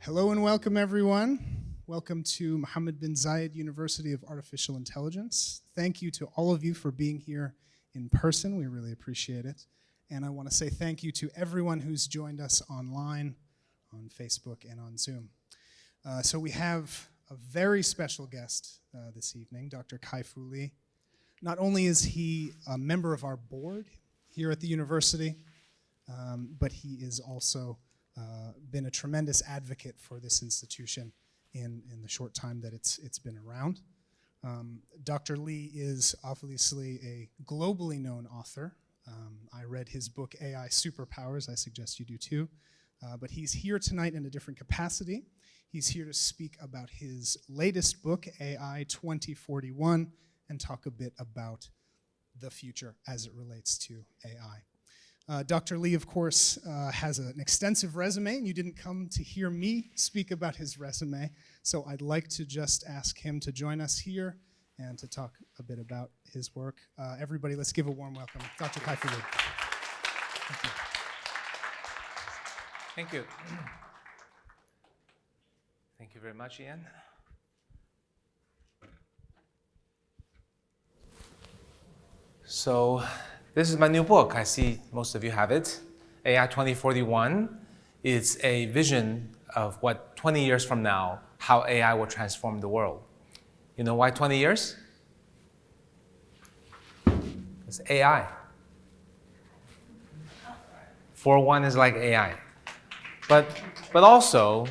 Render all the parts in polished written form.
Hello and welcome, everyone. Welcome to Mohammed bin Zayed University of Artificial Intelligence. Thank you to all of you for being here in person. We really appreciate it. And I want to say thank you to everyone who's joined us online, on Facebook, and on Zoom. So we have a very special guest this evening, Dr. Kai-Fu Lee. Not only is he a member of our board here at the university, but he is also been a tremendous advocate for this institution in the short time that it's been around. Dr. Lee is obviously a globally known author. I read his book, AI Superpowers. I suggest you do too. But he's here tonight in a different capacity. He's here to speak about his latest book, AI 2041, and talk a bit about the future as it relates to AI. Dr. Lee, of course, has an extensive resume, and you didn't come to hear me speak about his resume, so I'd like to just ask him to join us here and to talk a bit about his work. Everybody, let's give a warm welcome. Dr. Kai-Fu Lee. Thank you. Thank you. Thank you very much, Ian. So this is my new book. I see most of you have it. AI 2041 is a vision of what 20 years from now, how AI will transform the world. You know why 20 years? It's AI. 41 is like AI. But also,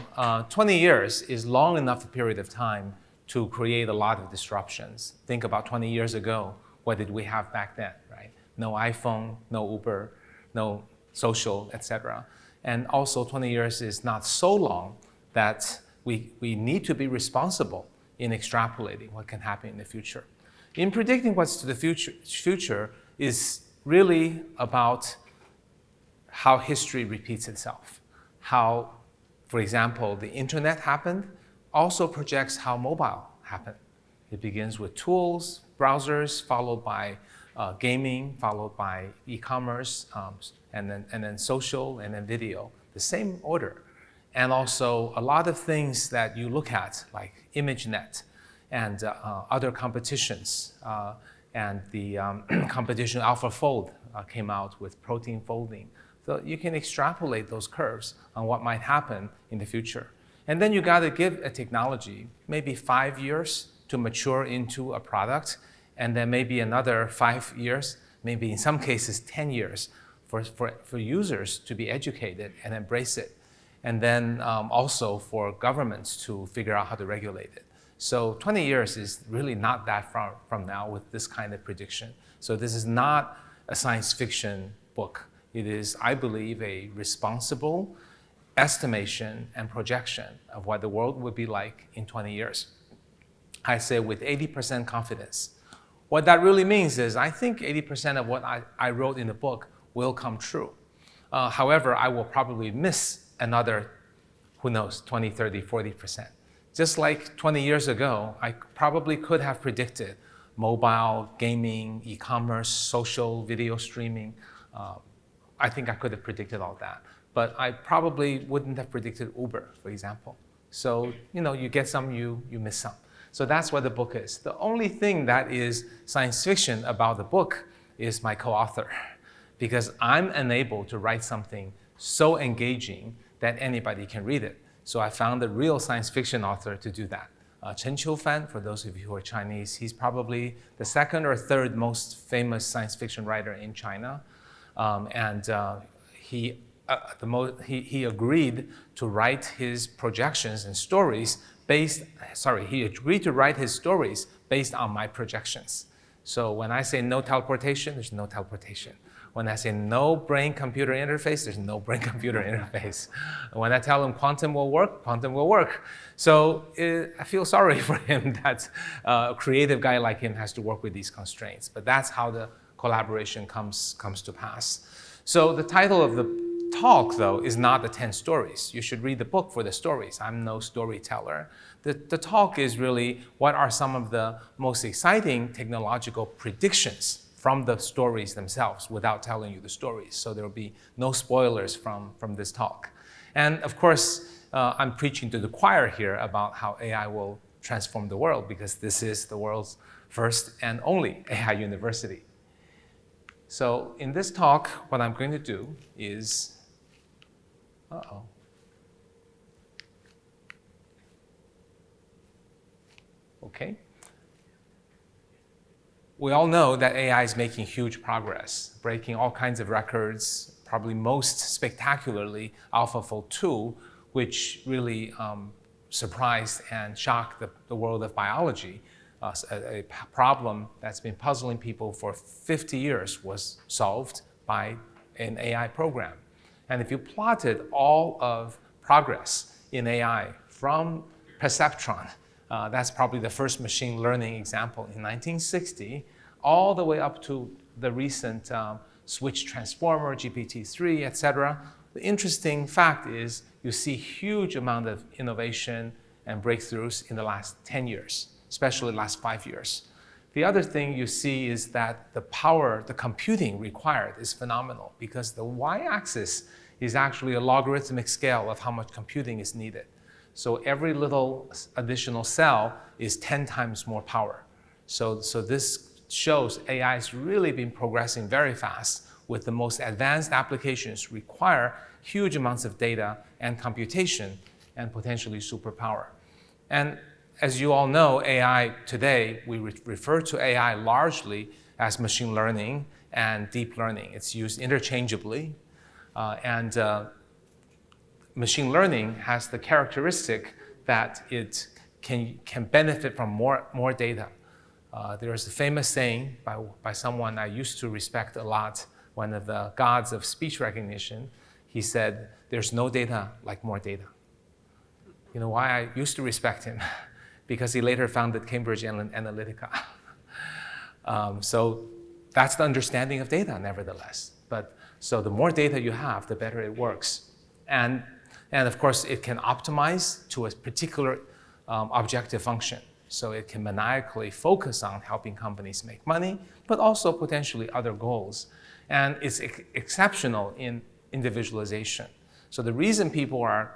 20 years is long enough a period of time to create a lot of disruptions. Think about 20 years ago. What did we have back then, right? No iPhone, no Uber, no social, etc. And also 20 years is not so long that we need to be responsible in extrapolating what can happen in the future. In predicting what's to the future is really about how history repeats itself. How, for example, the internet happened also projects how mobile happened. It begins with tools, browsers, followed by gaming, followed by e-commerce, and then social, and then video. The same order. And also a lot of things that you look at, like ImageNet and other competitions. And the competition AlphaFold came out with protein folding. So you can extrapolate those curves on what might happen in the future. And then you got to give a technology maybe 5 years to mature into a product, and then maybe another 5 years, maybe in some cases 10 years for users to be educated and embrace it. And then also for governments to figure out how to regulate it. So 20 years is really not that far from now with this kind of prediction. So this is not a science fiction book. It is, I believe, a responsible estimation and projection of what the world would be like in 20 years. I say with 80% confidence. What that really means is I think 80% of what I wrote in the book will come true. However, I will probably miss another, who knows, 20, 30, 40%. Just like 20 years ago, I probably could have predicted mobile, gaming, e-commerce, social, video streaming. I think I could have predicted all that. But I probably wouldn't have predicted Uber, for example. So, you get some, you miss some. So that's what the book is. The only thing that is science fiction about the book is my co-author, because I'm unable to write something so engaging that anybody can read it. So I found a real science fiction author to do that. Chen Qiufan, for those of you who are Chinese, he's probably the second or third most famous science fiction writer in China. He agreed to write his projections and stories he agreed to write his stories based on my projections. So when I say no teleportation, there's no teleportation. When I say no brain-computer interface, there's no brain-computer interface. When I tell him quantum will work, quantum will work. So I feel sorry for him that a creative guy like him has to work with these constraints. But that's how the collaboration comes to pass. So the title of the talk, though, is not the 10 stories. You should read the book for the stories. I'm no storyteller. The talk is really what are some of the most exciting technological predictions from the stories themselves without telling you the stories. So there will be no spoilers from this talk. And of course, I'm preaching to the choir here about how AI will transform the world, because this is the world's first and only AI university. So in this talk, what I'm going to do is, okay. We all know that AI is making huge progress, breaking all kinds of records, probably most spectacularly AlphaFold 2, which really surprised and shocked the world of biology. A problem that's been puzzling people for 50 years was solved by an AI program. And if you plotted all of progress in AI from perceptron, that's probably the first machine learning example in 1960, all the way up to the recent switch transformer, GPT-3, et cetera. The interesting fact is you see huge amount of innovation and breakthroughs in the last 10 years, especially the last 5 years. The other thing you see is that the power, the computing required is phenomenal, because the y-axis is actually a logarithmic scale of how much computing is needed. So every little additional cell is 10 times more power. So this shows AI has really been progressing very fast, with the most advanced applications require huge amounts of data and computation and potentially superpower. And as you all know, AI today, we refer to AI largely as machine learning and deep learning. It's used interchangeably. Machine learning has the characteristic that it can benefit from more data. There's a famous saying by someone I used to respect a lot, one of the gods of speech recognition. He said, "There's no data like more data." You know why I used to respect him? Because he later founded Cambridge Analytica. So that's the understanding of data, nevertheless. So the more data you have, the better it works. And of course, it can optimize to a particular objective function. So it can maniacally focus on helping companies make money, but also potentially other goals. And it's exceptional in individualization. So the reason people are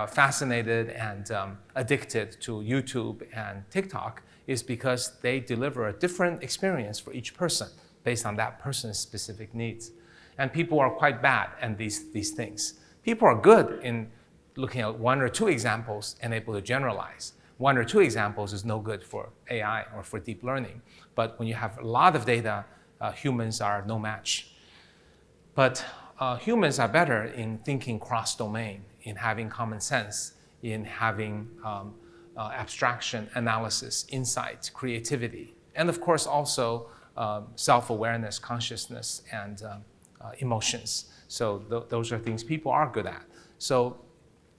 fascinated and addicted to YouTube and TikTok is because they deliver a different experience for each person based on that person's specific needs. And people are quite bad at these things. People are good in looking at one or two examples and able to generalize. One or two examples is no good for AI or for deep learning. But when you have a lot of data, humans are no match. But humans are better in thinking cross-domain, in having common sense, in having abstraction, analysis, insight, creativity, and of course also self-awareness, consciousness, and emotions. So those are things people are good at. So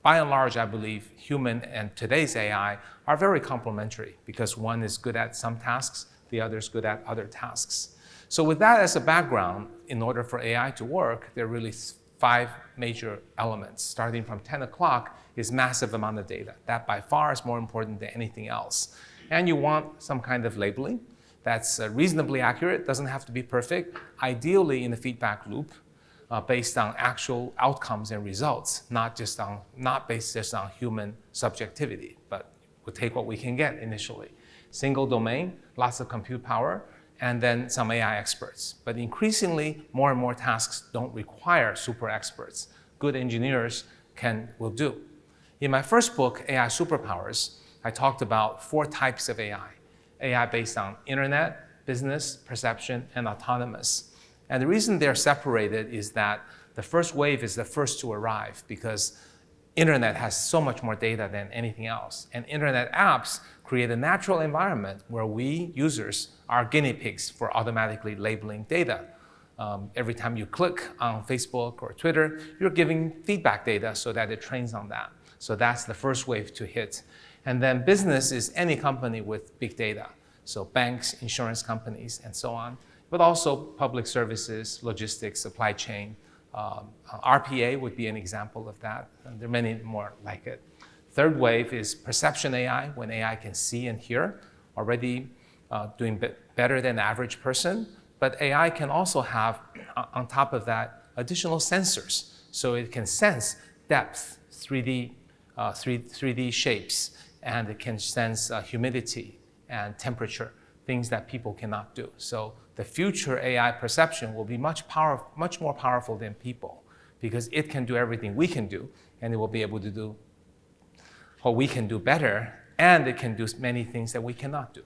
by and large, I believe human and today's AI are very complementary, because one is good at some tasks, the other is good at other tasks. So with that as a background, in order for AI to work, there are really 5 major elements. Starting from 10 o'clock is massive amount of data. That by far is more important than anything else. And you want some kind of labeling that's reasonably accurate, doesn't have to be perfect, ideally in a feedback loop, based on actual outcomes and results, not based just on human subjectivity, but we'll take what we can get initially. Single domain, lots of compute power, and then some AI experts. But increasingly, more and more tasks don't require super experts. Good engineers will do. In my first book, AI Superpowers, I talked about 4 types of AI. AI based on internet, business, perception, and autonomous. And the reason they're separated is that the first wave is the first to arrive, because internet has so much more data than anything else. And internet apps create a natural environment where we, users, are guinea pigs for automatically labeling data. Every time you click on Facebook or Twitter, you're giving feedback data so that it trains on that. So that's the first wave to hit. And then business is any company with big data. So banks, insurance companies, and so on. But also public services, logistics, supply chain. RPA would be an example of that. And there are many more like it. Third wave is perception AI, when AI can see and hear, already doing better than the average person. But AI can also have, on top of that, additional sensors. So it can sense depth, 3D shapes, and it can sense humidity and temperature, things that people cannot do. So the future AI perception will be much more powerful than people, because it can do everything we can do, and it will be able to do what we can do better, and it can do many things that we cannot do.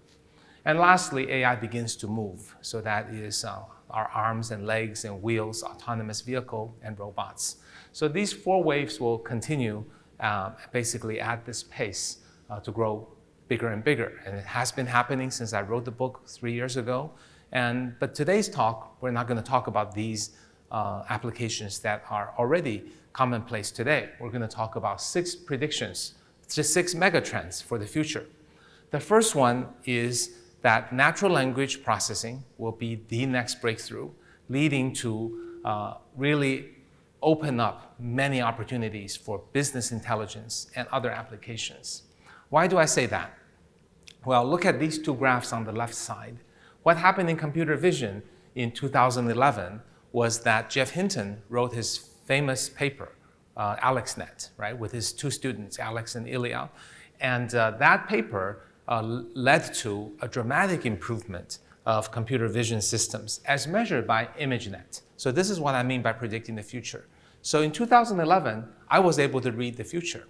And lastly, AI begins to move. So that is our arms and legs and wheels, autonomous vehicle, and robots. So these 4 waves will continue basically at this pace to grow bigger and bigger. And it has been happening since I wrote the book 3 years ago. But today's talk, we're not going to talk about these applications that are already commonplace today. We're going to talk about 6 predictions, just 6 megatrends for the future. The first one is that natural language processing will be the next breakthrough, leading to really open up many opportunities for business intelligence and other applications. Why do I say that? Well, look at these 2 graphs on the left side. What happened in computer vision in 2011 was that Jeff Hinton wrote his famous paper, AlexNet, right, with his 2 students, Alex and Ilya. And that paper led to a dramatic improvement of computer vision systems as measured by ImageNet. So this is what I mean by predicting the future. So in 2011, I was able to read the future,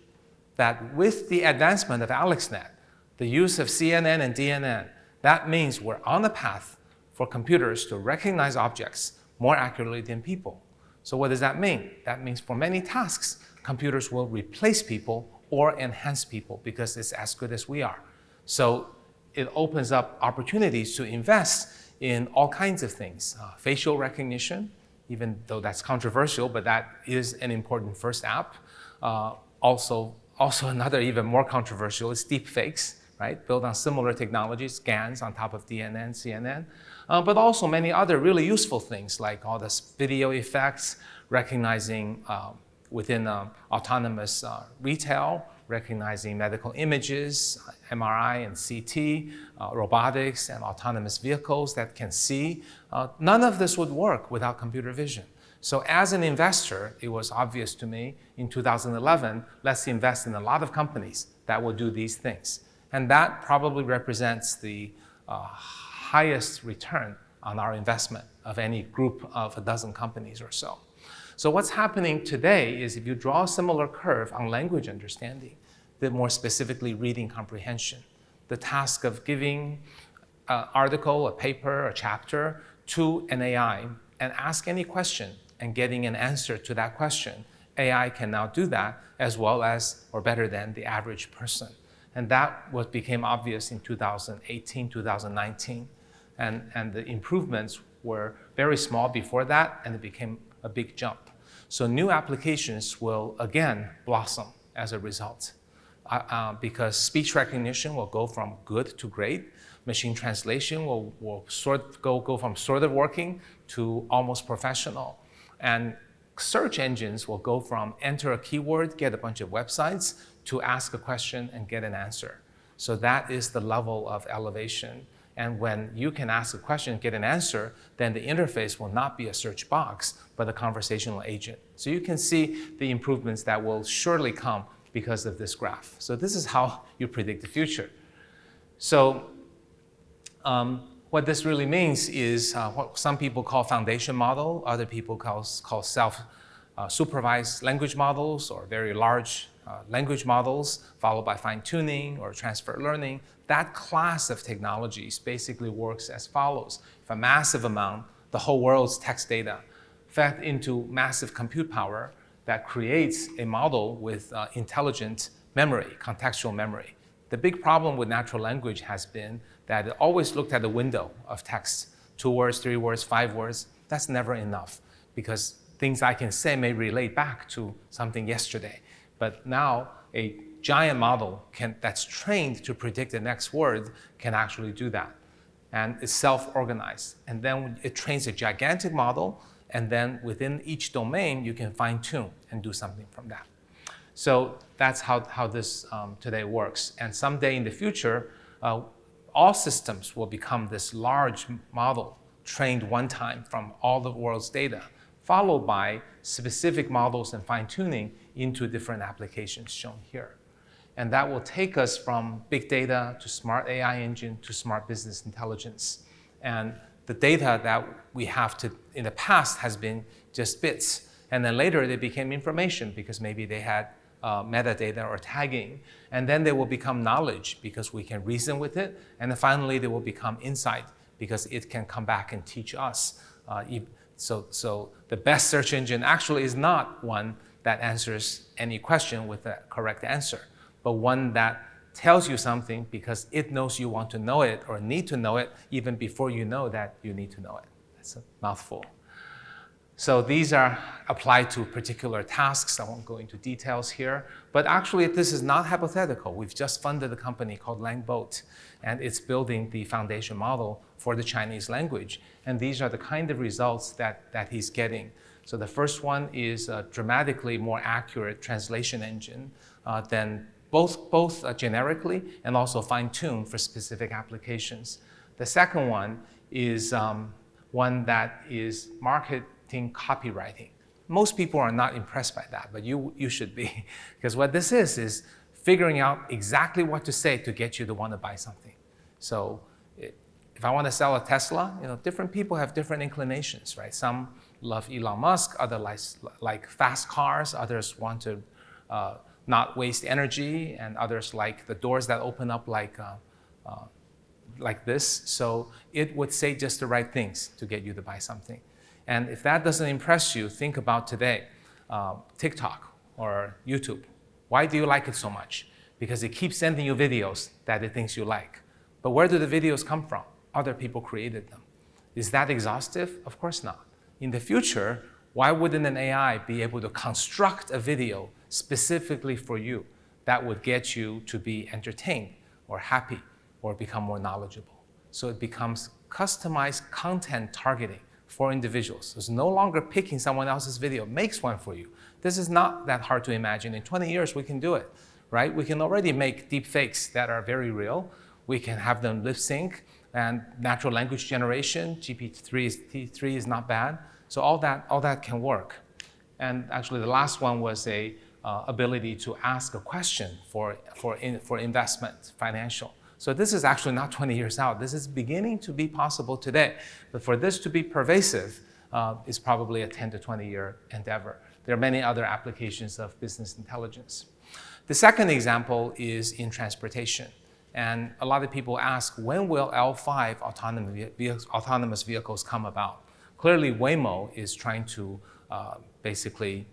that with the advancement of AlexNet, the use of CNN and DNN, that means we're on the path for computers to recognize objects more accurately than people. So what does that mean? That means for many tasks, computers will replace people or enhance people because it's as good as we are. So it opens up opportunities to invest in all kinds of things. Facial recognition, even though that's controversial, but that is an important first app. Also another even more controversial is deepfakes, right? Built on similar technologies, scans on top of DNN, CNN. But also many other really useful things like all this video effects, recognizing within autonomous retail, recognizing medical images, MRI and CT, robotics and autonomous vehicles that can see. None of this would work without computer vision. So as an investor, it was obvious to me in 2011, let's invest in a lot of companies that will do these things. And that probably represents the highest return on our investment of any group of a dozen companies or so. So what's happening today is if you draw a similar curve on language understanding, the more specifically reading comprehension, the task of giving an article, a paper, a chapter to an AI and ask any question and getting an answer to that question, AI can now do that as well as or better than the average person. And that became obvious in 2018, 2019. And the improvements were very small before that, and it became a big jump. So new applications will again blossom as a result, because speech recognition will go from good to great. Machine translation will go from sort of working to almost professional. And search engines will go from enter a keyword, get a bunch of websites, to ask a question and get an answer. So that is the level of elevation. And when you can ask a question and get an answer, then the interface will not be a search box, but a conversational agent. So you can see the improvements that will surely come because of this graph. So this is how you predict the future. So what this really means is what some people call foundation model, other people call self-supervised language models, or very large language models, followed by fine-tuning or transfer learning. That class of technologies basically works as follows. If a massive amount, the whole world's text data, fed into massive compute power that creates a model with intelligent memory, contextual memory. The big problem with natural language has been that it always looked at the window of text, 2 words, 3 words, 5 words. That's never enough, because things I can say may relate back to something yesterday. But now a giant model that's trained to predict the next word can actually do that. And it's self-organized. And then it trains a gigantic model, and then within each domain, you can fine-tune and do something from that. So that's how this today works. And someday in the future, all systems will become this large model trained one time from all the world's data, followed by specific models and fine-tuning into different applications shown here. And that will take us from big data to smart AI engine to smart business intelligence. And the data that we have in the past has been just bits. And then later they became information because maybe they had metadata or tagging. And then they will become knowledge because we can reason with it. And then finally they will become insight because it can come back and teach us. So the best search engine actually is not one that answers any question with the correct answer, but one that tells you something because it knows you want to know it or need to know it even before you know that you need to know it. That's a mouthful. So these are applied to particular tasks. I won't go into details here, but actually this is not hypothetical. We've just funded a company called Langboat, and it's building the foundation model for the Chinese language. And these are the kind of results that he's getting. So the first one is a dramatically more accurate translation engine than both generically and also fine-tuned for specific applications. The second one is one that is marketing copywriting. Most people are not impressed by that, but you should be, because what this is figuring out exactly what to say to get you to want to buy something. So if I want to sell a Tesla, different people have different inclinations, right? Some love Elon Musk, others like fast cars, others want to not waste energy, and others like the doors that open up like this. So it would say just the right things to get you to buy something. And if that doesn't impress you, think about today, TikTok or YouTube. Why do you like it so much? Because it keeps sending you videos that it thinks you like. But where do the videos come from? Other people created them. Is that exhaustive? Of course not. In the future, why wouldn't an AI be able to construct a video specifically for you that would get you to be entertained or happy or become more knowledgeable? So it becomes customized content targeting for individuals. It's no longer picking someone else's video, makes one for you. This is not that hard to imagine. In 20 years, we can do it, right? We can already make deep fakes that are very real. We can have them lip sync, and natural language generation, GPT-3 is not bad. So all that can work. And actually the last one was a ability to ask a question for investment, financial. So this is actually not 20 years out. This is beginning to be possible today. But for this to be pervasive is probably a 10 to 20 year endeavor. There are many other applications of business intelligence. The second example is in transportation. And a lot of people ask, when will L5 autonomous vehicles come about? Clearly, Waymo is trying to basically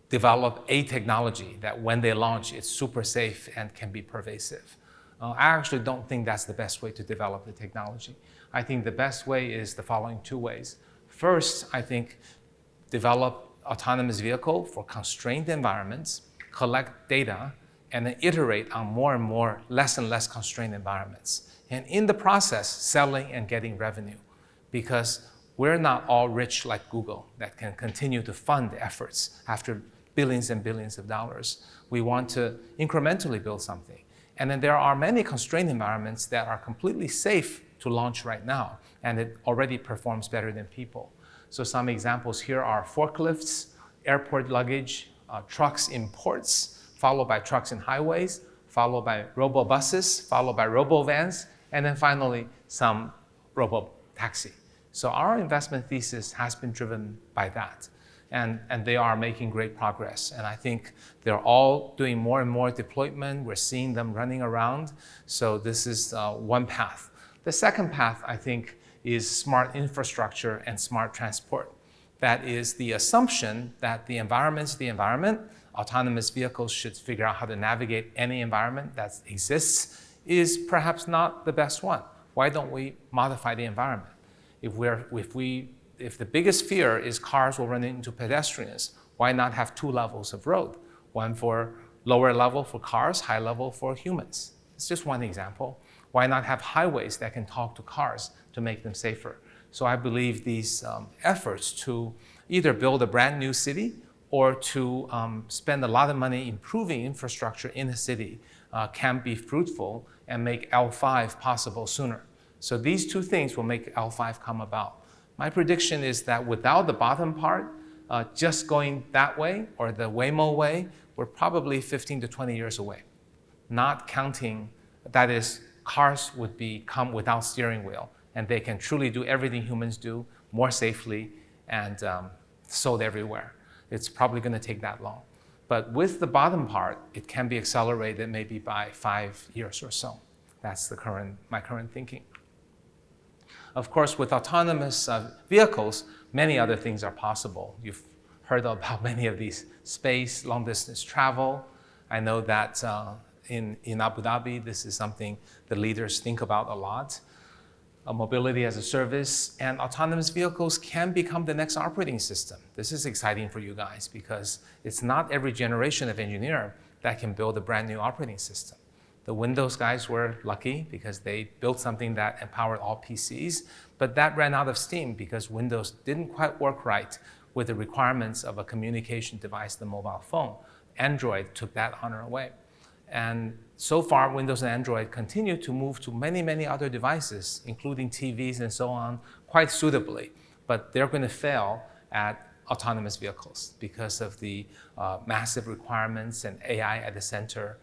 develop a technology that when they launch, it's super safe and can be pervasive. I actually don't think that's the best way to develop the technology. I think the best way is the following two ways. First, I think develop autonomous vehicle for constrained environments, collect data, and then iterate on more and more, less and less constrained environments. And in the process, selling and getting revenue. Because we're not all rich like Google that can continue to fund efforts after billions and billions of dollars. We want to incrementally build something. And then there are many constrained environments that are completely safe to launch right now, and it already performs better than people. So some examples here are forklifts, airport luggage, trucks in ports, followed by trucks in highways, followed by robo-buses, followed by robo-vans, and then finally some robo-taxi. So our investment thesis has been driven by that. And they are making great progress. And I think they're all doing more and more deployment. We're seeing them running around. So this is one path. The second path, I think, is smart infrastructure and smart transport. That is the assumption that the environment's the environment. Autonomous vehicles should figure out how to navigate any environment that exists is perhaps not the best one. Why don't we modify the environment? If the biggest fear is cars will run into pedestrians, why not have two levels of road? One for lower level for cars, high level for humans. It's just one example. Why not have highways that can talk to cars to make them safer? So I believe these efforts to either build a brand new city or to spend a lot of money improving infrastructure in a city can be fruitful and make L5 possible sooner. So these two things will make L5 come about. My prediction is that without the bottom part, just going that way or the Waymo way, we're probably 15 to 20 years away. Not counting, that is, cars would come without steering wheel, and they can truly do everything humans do more safely and sold everywhere. It's probably going to take that long. But with the bottom part, it can be accelerated maybe by 5 years or so. That's my current thinking. Of course, with autonomous vehicles, many other things are possible. You've heard about many of these: space, long-distance travel. I know that in Abu Dhabi, this is something the leaders think about a lot. Mobility as a service, and autonomous vehicles can become the next operating system. This is exciting for you guys because it's not every generation of engineer that can build a brand new operating system. The Windows guys were lucky because they built something that empowered all PCs, but that ran out of steam because Windows didn't quite work right with the requirements of a communication device, the mobile phone. Android took that honor away. And so far, Windows and Android continue to move to many, many other devices, including TVs and so on, quite suitably. But they're going to fail at autonomous vehicles because of the massive requirements and AI at the center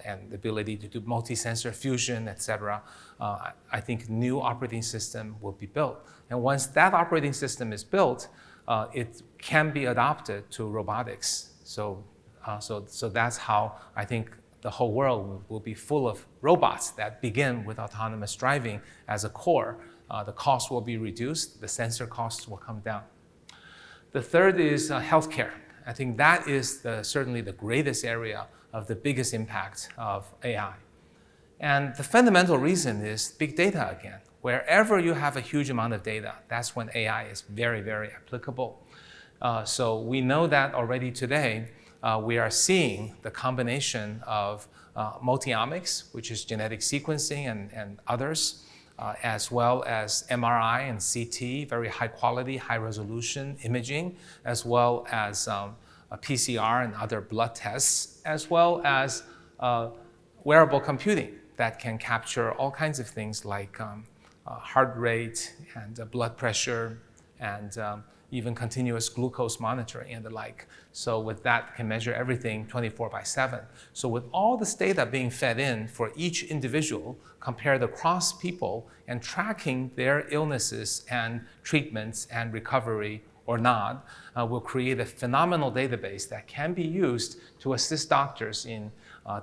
and the ability to do multi-sensor fusion, etc. I think new operating system will be built. And once that operating system is built, it can be adopted to robotics. So that's how I think the whole world will be full of robots that begin with autonomous driving as a core. The cost will be reduced, the sensor costs will come down. The third is healthcare. I think that is certainly the greatest area of the biggest impact of AI. And the fundamental reason is big data again. Wherever you have a huge amount of data, that's when AI is very, very applicable. So we know that already today. We are seeing the combination of multiomics, which is genetic sequencing and others, as well as MRI and CT, very high quality, high resolution imaging, as well as PCR and other blood tests, as well as wearable computing that can capture all kinds of things like heart rate and blood pressure and even continuous glucose monitoring and the like. So with that, can measure everything 24/7. So with all this data being fed in for each individual, compared across people and tracking their illnesses and treatments and recovery or not, will create a phenomenal database that can be used to assist doctors in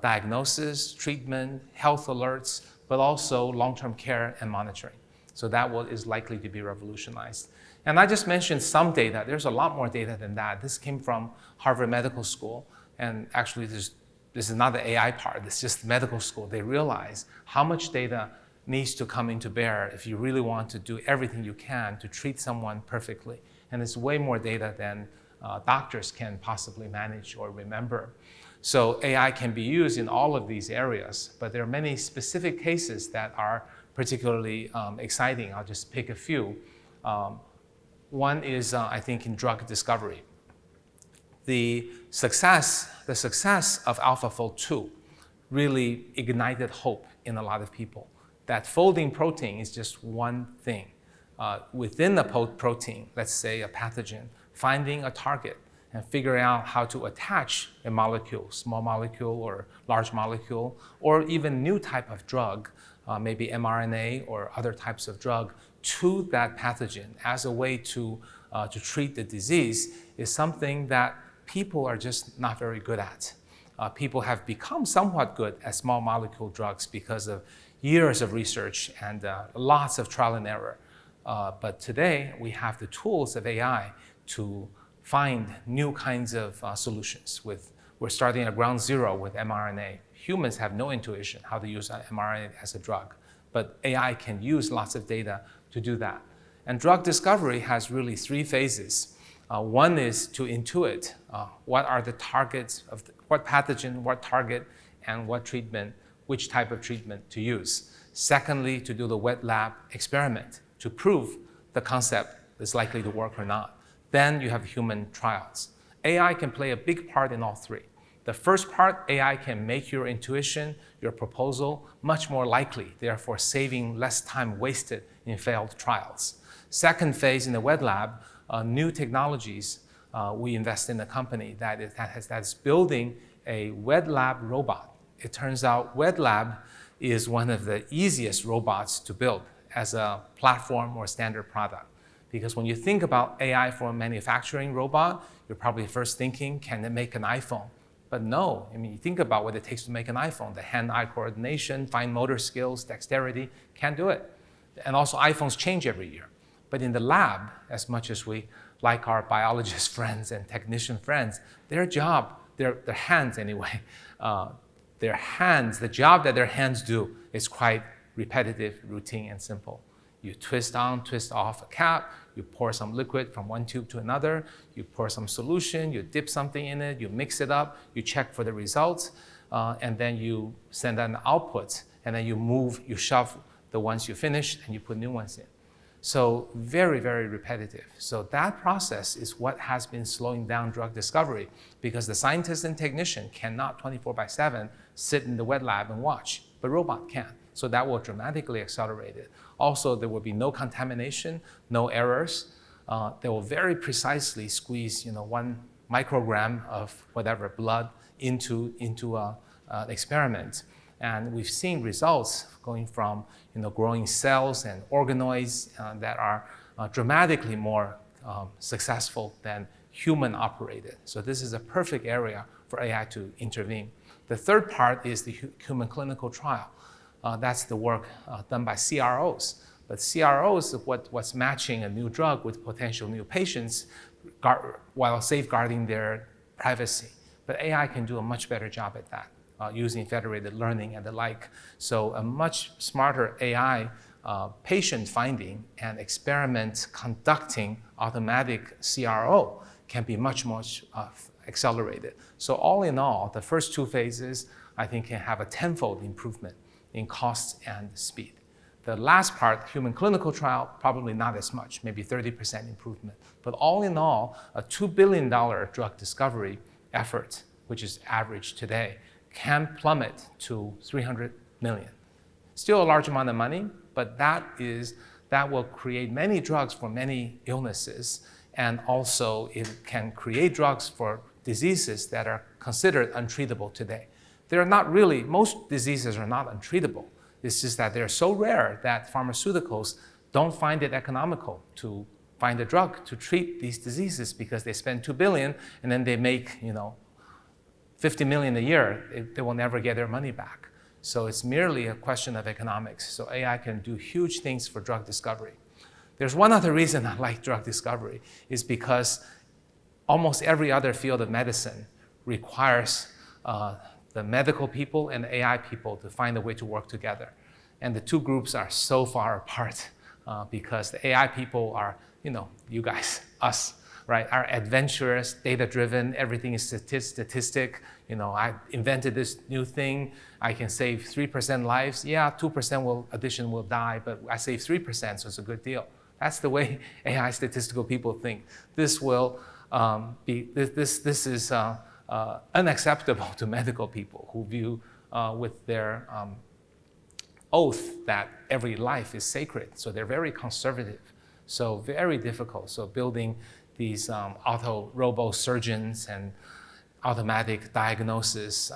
diagnosis, treatment, health alerts, but also long-term care and monitoring. So that is likely to be revolutionized. And I just mentioned some data. There's a lot more data than that. This came from Harvard Medical School. And actually, this is not the AI part. It's just medical school. They realize how much data needs to come into bear if you really want to do everything you can to treat someone perfectly. And it's way more data than doctors can possibly manage or remember. So AI can be used in all of these areas. But there are many specific cases that are particularly exciting. I'll just pick a few. One is, I think, in drug discovery. The success of AlphaFold 2 really ignited hope in a lot of people. That folding protein is just one thing. Within the protein, let's say a pathogen, finding a target and figuring out how to attach a molecule, small molecule or large molecule, or even new type of drug, maybe mRNA or other types of drug, to that pathogen as a way to treat the disease is something that people are just not very good at. People have become somewhat good at small molecule drugs because of years of research and lots of trial and error. But today, we have the tools of AI to find new kinds of solutions. We're starting at ground zero with mRNA. Humans have no intuition how to use mRNA as a drug, but AI can use lots of data to do that. And drug discovery has really three phases. One is to intuit what are the targets of what pathogen, what target, and what treatment, which type of treatment to use. Secondly, to do the wet lab experiment to prove the concept is likely to work or not. Then you have human trials. AI can play a big part in all three. The first part, AI can make your intuition, your proposal, much more likely, therefore saving less time wasted in failed trials. Second phase in the wet lab, new technologies. We invest in a company that's building a wet lab robot. It turns out wet lab is one of the easiest robots to build as a platform or standard product. Because when you think about AI for a manufacturing robot, you're probably first thinking, can it make an iPhone? But no, I mean, you think about what it takes to make an iPhone, the hand-eye coordination, fine motor skills, dexterity, can't do it. And also iPhones change every year. But in the lab, as much as we like our biologist friends and technician friends, their job, their hands anyway, the job that their hands do is quite repetitive, routine, and simple. You twist on, twist off a cap, you pour some liquid from one tube to another, you pour some solution, you dip something in it, you mix it up, you check for the results, and then you send an output, and then you shove the ones you finished, and you put new ones in. So very, very repetitive. So that process is what has been slowing down drug discovery, because the scientist and technician cannot 24/7 sit in the wet lab and watch, but robot can. So that will dramatically accelerate it. Also, there will be no contamination, no errors. They will very precisely squeeze, 1 microgram of whatever blood into an experiment. And we've seen results going from growing cells and organoids that are dramatically more successful than human operated. So this is a perfect area for AI to intervene. The third part is the human clinical trial. That's the work done by CROs. But CROs is what's matching a new drug with potential new patients while safeguarding their privacy. But AI can do a much better job at that, using federated learning and the like. So a much smarter AI patient finding and experiment conducting automatic CRO can be much more accelerated. So all in all, the first 2 phases, I think, can have a tenfold improvement in cost and speed. The last part, human clinical trial, probably not as much, maybe 30% improvement. But all in all, a $2 billion drug discovery effort, which is average today, can plummet to 300 million. Still a large amount of money, but that will create many drugs for many illnesses, and also it can create drugs for diseases that are considered untreatable today. Most diseases are not untreatable. It's just that they're so rare that pharmaceuticals don't find it economical to find a drug to treat these diseases, because they spend $2 billion and then they make, $50 million a year. They will never get their money back. So it's merely a question of economics. So AI can do huge things for drug discovery. There's one other reason I like drug discovery, is because almost every other field of medicine requires the medical people and the AI people to find a way to work together. And the 2 groups are so far apart because the AI people are, you guys, us, right? Are adventurous, data-driven, everything is statistic. I invented this new thing, I can save 3% lives. Yeah, 2% addition will die, but I save 3%, so it's a good deal. That's the way AI statistical people think. This will this is unacceptable to medical people who view with their oath that every life is sacred. So they're very conservative. So very difficult. So building these robo surgeons and automatic diagnosis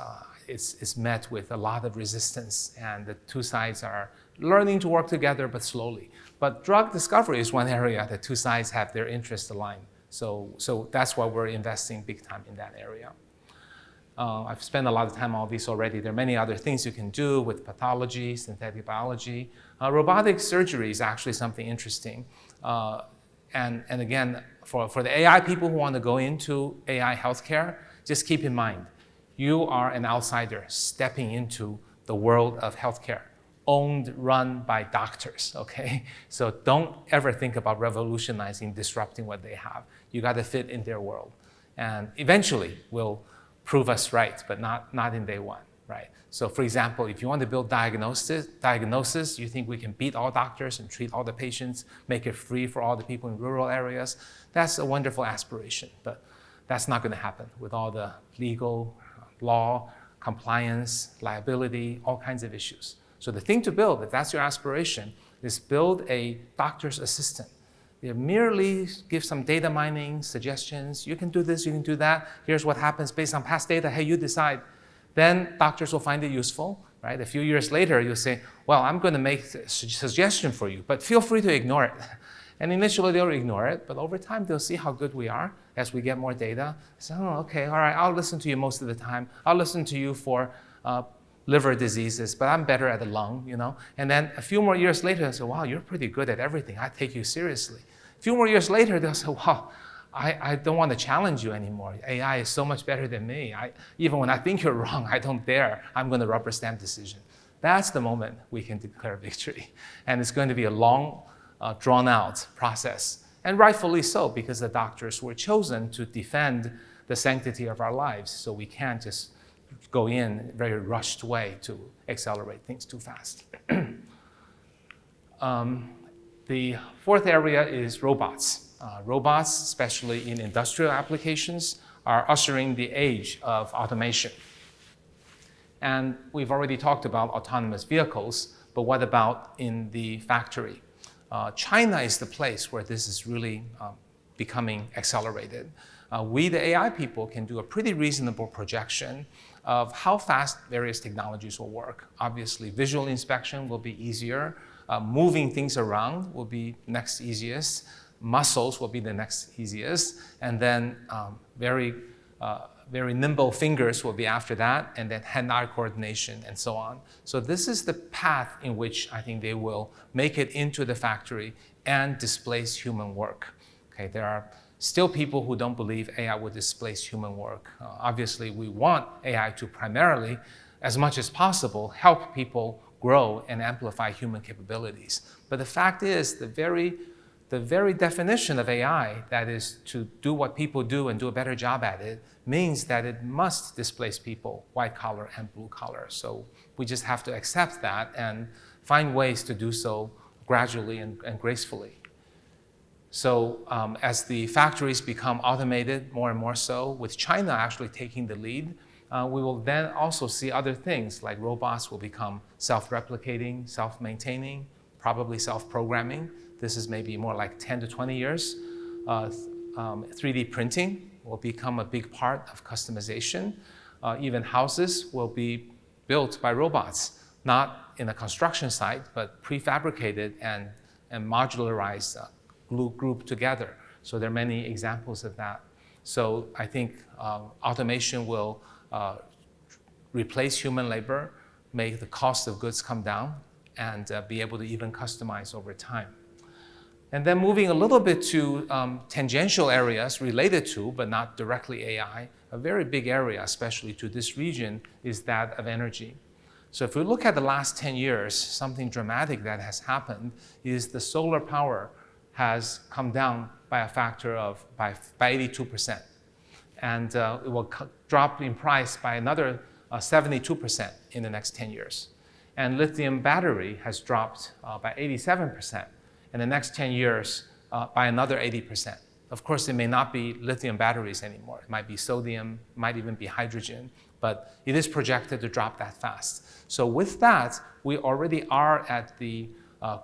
is met with a lot of resistance, and the 2 sides are learning to work together, but slowly. But drug discovery is one area that 2 sides have their interests aligned. So that's why we're investing big time in that area. I've spent a lot of time on these already. There are many other things you can do with pathology, synthetic biology. Robotic surgery is actually something interesting. And again, for the AI people who want to go into AI healthcare, just keep in mind, you are an outsider stepping into the world of healthcare, run by doctors, okay? So don't ever think about revolutionizing, disrupting what they have. You got to fit in their world. And eventually, we'll prove us right, but not in day one, right? So for example, if you want to build diagnosis, you think we can beat all doctors and treat all the patients, make it free for all the people in rural areas, that's a wonderful aspiration, but that's not going to happen with all the legal, law, compliance, liability, all kinds of issues. So the thing to build, if that's your aspiration, is build a doctor's assistant They merely give some data mining suggestions. You can do this, you can do that. Here's what happens based on past data. Hey, you decide. Then doctors will find it useful, right? A few years later, you'll say, well, I'm going to make a suggestion for you, but feel free to ignore it. And initially, they'll ignore it, but over time, they'll see how good we are as we get more data. So, oh, okay, all right, I'll listen to you most of the time. I'll listen to you for liver diseases, but I'm better at the lung, you know? And then a few more years later, they'll say, wow, you're pretty good at everything. I take you seriously. A few more years later, they'll say, wow, I don't want to challenge you anymore. AI is so much better than me. Even when I think you're wrong, I don't dare. I'm going to rubber stamp decision. That's the moment we can declare victory. And it's going to be a long, drawn out process. And rightfully so, because the doctors were chosen to defend the sanctity of our lives. So we can't just go in a very rushed way to accelerate things too fast. The fourth area is robots. Robots, especially in industrial applications, are ushering the age of automation. And we've already talked about autonomous vehicles, but what about in the factory? China is the place where this is really becoming accelerated. We, the AI people, can do a pretty reasonable projection of how fast various technologies will work. Obviously, visual inspection will be easier. Moving things around will be next easiest. Muscles will be the next easiest. And then very nimble fingers will be after that, and then hand-eye coordination and so on. So this is the path in which I think they will make it into the factory and displace human work. Okay, there are still people who don't believe AI will displace human work. Obviously, we want AI to primarily, as much as possible, help people grow and amplify human capabilities. But the fact is, the very definition of AI, that is to do what people do and do a better job at it, means that it must displace people, white collar and blue collar. So we just have to accept that and find ways to do so gradually and gracefully. So as the factories become automated more and more so, with China actually taking the lead, we will then also see other things like robots will become self-replicating, self-maintaining, probably self-programming. This is maybe more like 10 to 20 years. 3D printing will become a big part of customization. Even houses will be built by robots, not in a construction site, but prefabricated and modularized, grouped together. So there are many examples of that. So I think automation will replace human labor, make the cost of goods come down, and be able to even customize over time. And then moving a little bit to tangential areas related to, but not directly AI, a very big area, especially to this region, is that of energy. So if we look at the last 10 years, something dramatic that has happened is the solar power has come down by a factor of by 82%. And it will drop in price by another 72% in the next 10 years. And lithium battery has dropped by 87%. In the next 10 years, by another 80%. Of course, it may not be lithium batteries anymore. It might be sodium, might even be hydrogen, but it is projected to drop that fast. So with that, we already are at the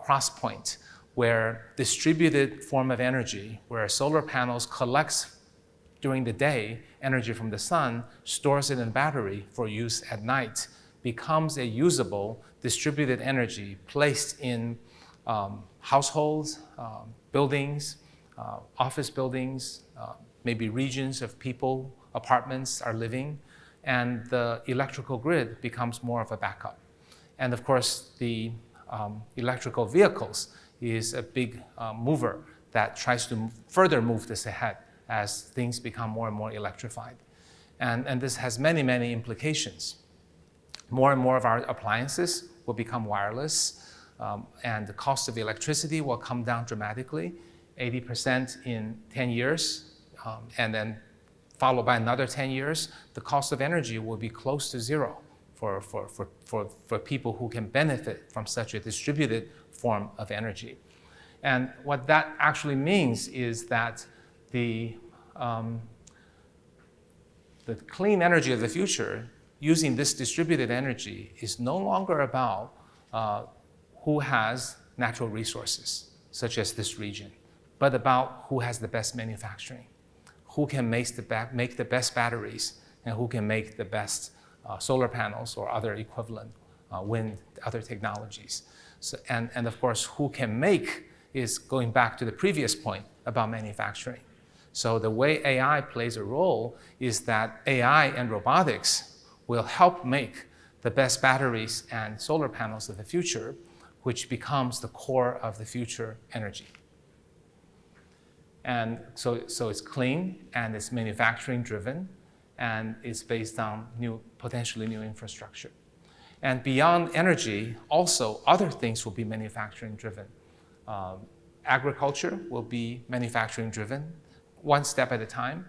cross point where distributed form of energy, where solar panels collects during the day energy from the sun, stores it in battery for use at night, becomes a usable distributed energy placed in households, buildings, office buildings, maybe regions of people, apartments are living, and the electrical grid becomes more of a backup. And of course, the electrical vehicles is a big mover that tries to further move this ahead as things become more and more electrified. And this has many, many implications. More and more of our appliances will become wireless, and the cost of electricity will come down dramatically, 80% in 10 years, and then followed by another 10 years, the cost of energy will be close to zero for people who can benefit from such a distributed form of energy. And what that actually means is that the clean energy of the future, using this distributed energy, is no longer about who has natural resources, such as this region. but about who has the best manufacturing, who can make the best batteries, and who can make the best solar panels or other equivalent wind, other technologies. So, and of course, who can make is going back to the previous point about manufacturing. So the way AI plays a role is that AI and robotics will help make the best batteries and solar panels of the future, which becomes the core of the future energy. And so it's clean, and it's manufacturing driven, and it's based on potentially new infrastructure. And beyond energy, also other things will be manufacturing driven. Agriculture will be manufacturing driven, one step at a time.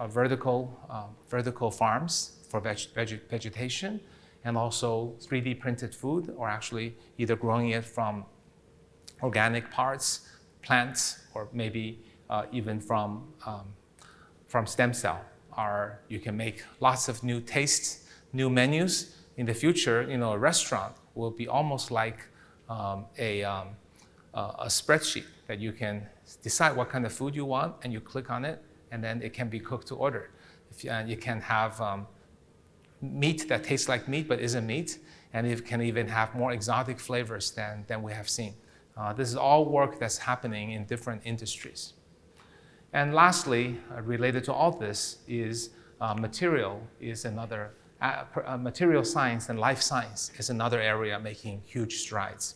Vertical farms for vegetation, and also 3D printed food, or actually either growing it from organic parts, plants, or maybe even from stem cell. You can make lots of new tastes, new menus. In the future, a restaurant will be almost like a spreadsheet that you can decide what kind of food you want, and you click on it, and then it can be cooked to order. And you can have meat that tastes like meat but isn't meat, and it can even have more exotic flavors than we have seen. This is all work that's happening in different industries. And lastly, related to all this is material science and life science is another area making huge strides.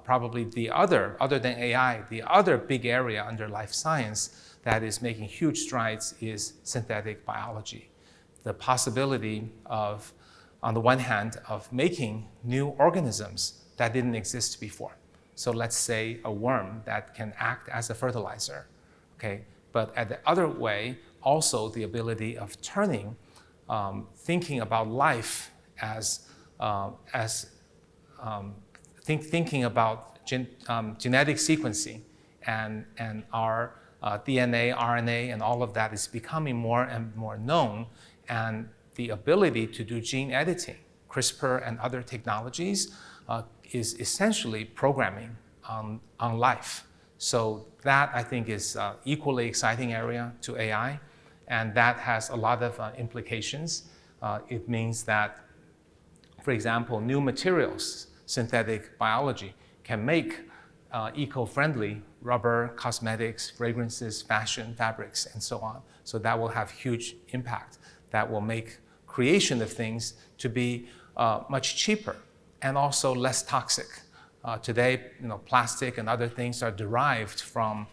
Probably other than AI, the other big area under life science that is making huge strides is synthetic biology. The possibility of, on the one hand, of making new organisms that didn't exist before. So let's say a worm that can act as a fertilizer, okay? But at the other way, also the ability of turning, thinking about life as thinking about genetic sequencing and our DNA, RNA, and all of that is becoming more and more known, and the ability to do gene editing, CRISPR and other technologies is essentially programming on life. So that, I think, is equally exciting area to AI, and that has a lot of implications. It means that, for example, new materials, synthetic biology, can make eco-friendly rubber, cosmetics, fragrances, fashion, fabrics, and so on. So that will have huge impact. That will make creation of things to be much cheaper and also less toxic. Today, plastic and other things are derived from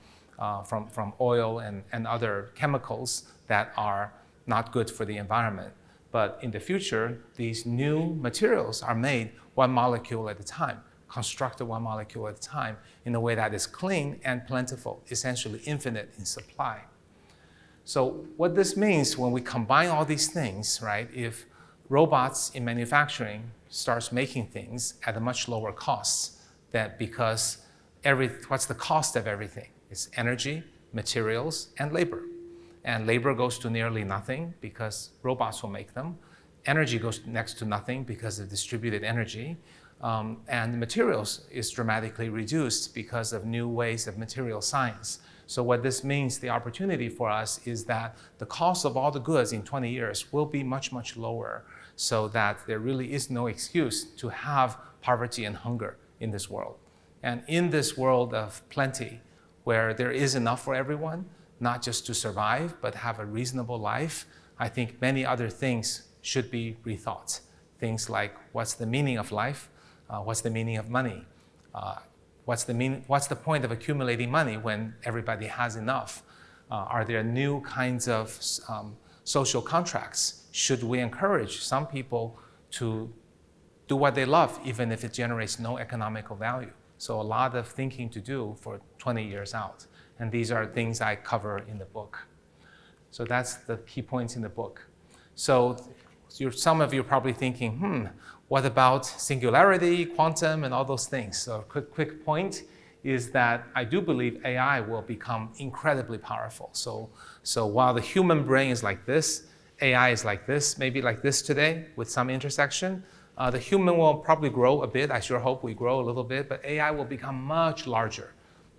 oil and other chemicals that are not good for the environment. But in the future, these new materials are made one molecule at a time, constructed one molecule at a time in a way that is clean and plentiful, essentially infinite in supply. So what this means when we combine all these things, right? If robots in manufacturing starts making things at a much lower cost, that because what's the cost of everything? It's energy, materials, and labor. And labor goes to nearly nothing because robots will make them. Energy goes next to nothing because of distributed energy. And materials is dramatically reduced because of new ways of material science. So what this means, the opportunity for us is that the cost of all the goods in 20 years will be much, much lower, so that there really is no excuse to have poverty and hunger in this world. And in this world of plenty, where there is enough for everyone, not just to survive, but have a reasonable life, I think many other things should be rethought. Things like, what's the meaning of life? What's the meaning of money? What's the point of accumulating money when everybody has enough? Are there new kinds of social contracts? Should we encourage some people to do what they love, even if it generates no economical value? So a lot of thinking to do for 20 years out. And these are things I cover in the book. So that's the key points in the book. So some of you are probably thinking, what about singularity, quantum, and all those things? So a quick point is that I do believe AI will become incredibly powerful. So while the human brain is like this, AI is like this, maybe like this today with some intersection, the human will probably grow a bit. I sure hope we grow a little bit, but AI will become much larger,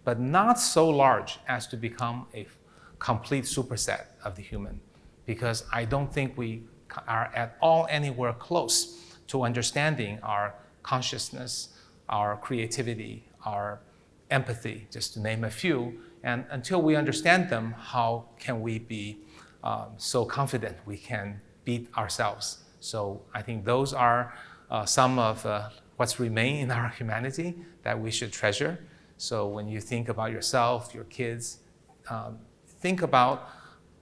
but not so large as to become a complete superset of the human, because I don't think we are at all anywhere close to understanding our consciousness, our creativity, our empathy, just to name a few. And until we understand them, how can we be so confident we can beat ourselves? So I think those are some of what's remain in our humanity that we should treasure. So when you think about yourself, your kids, think about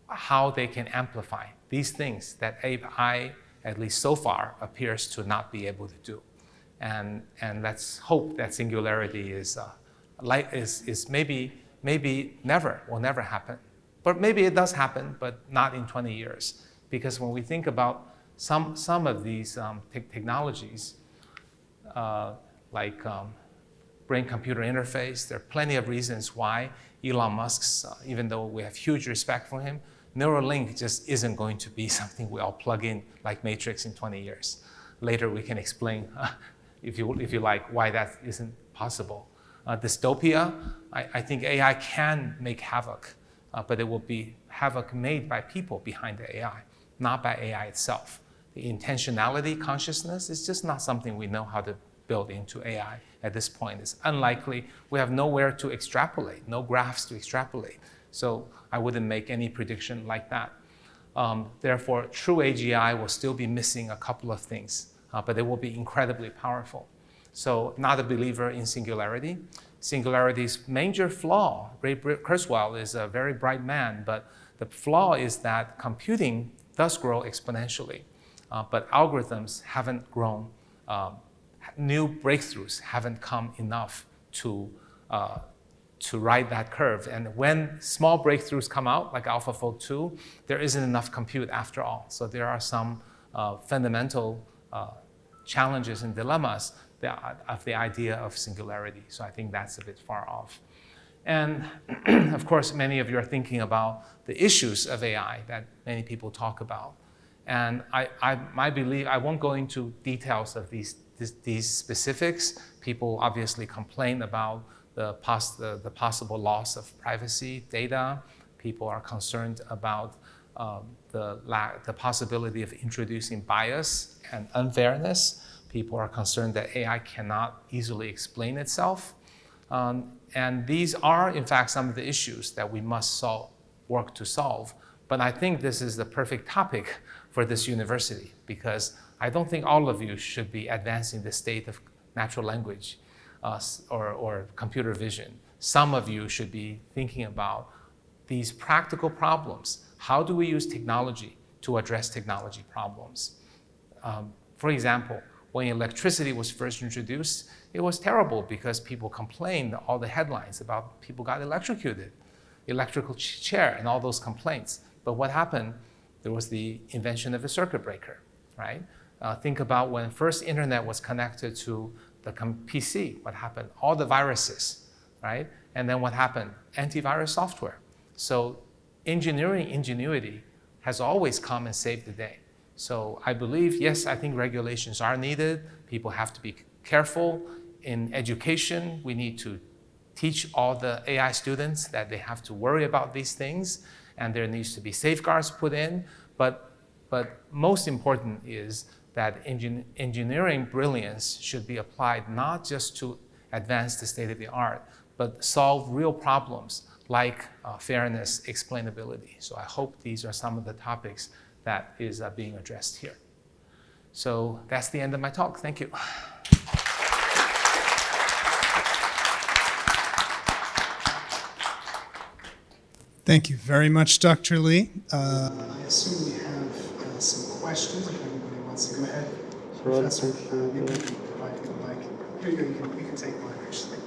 how they can amplify these things that AI, at least so far, appears to not be able to do. And let's hope that singularity is maybe will never happen. But maybe it does happen, but not in 20 years. Because when we think about some of these technologies, like brain-computer interface, there are plenty of reasons why Elon Musk's, even though we have huge respect for him, Neuralink just isn't going to be something we all plug in like Matrix in 20 years. Later we can explain, if you like, why that isn't possible. Dystopia, I think AI can make havoc, but it will be havoc made by people behind the AI, not by AI itself. The intentionality, consciousness is just not something we know how to build into AI at this point. It's unlikely. We have nowhere to extrapolate, no graphs to extrapolate. So I wouldn't make any prediction like that. Therefore, true AGI will still be missing a couple of things, but it will be incredibly powerful. So not a believer in singularity. Singularity's major flaw, Ray Kurzweil is a very bright man, but the flaw is that computing does grow exponentially, but algorithms haven't grown. New breakthroughs haven't come enough to ride that curve. And when small breakthroughs come out, like AlphaFold 2, there isn't enough compute after all. So there are some fundamental challenges and dilemmas of the idea of singularity. So I think that's a bit far off. And of course, many of you are thinking about the issues of AI that many people talk about. And I believe, I won't go into details of these specifics. People obviously complain about the possible loss of privacy data. People are concerned about the possibility of introducing bias and unfairness. People are concerned that AI cannot easily explain itself. And these are, in fact, some of the issues that we must work to solve. But I think this is the perfect topic for this university, because I don't think all of you should be advancing the state of natural language or computer vision. Some of you should be thinking about these practical problems. How do we use technology to address technology problems? For example, when electricity was first introduced, it was terrible because people complained, all the headlines about people got electrocuted, electrical chair and all those complaints. But what happened? There was the invention of a circuit breaker, right? Think about when first internet was connected to the PC, what happened? All the viruses, right? And then what happened? Antivirus software. So engineering ingenuity has always come and saved the day. So I believe, yes, I think regulations are needed. People have to be careful. In education, we need to teach all the AI students that they have to worry about these things, and there needs to be safeguards put in. But most important is that engineering brilliance should be applied not just to advance the state of the art, but solve real problems like fairness, explainability. So I hope these are some of the topics that is being addressed here. So that's the end of my talk. Thank you. Thank you very much, Dr. Lee. I assume we have some questions, if anybody wants to go ahead. Professor, maybe we can provide you the mic. Here you go, you can take mine, actually.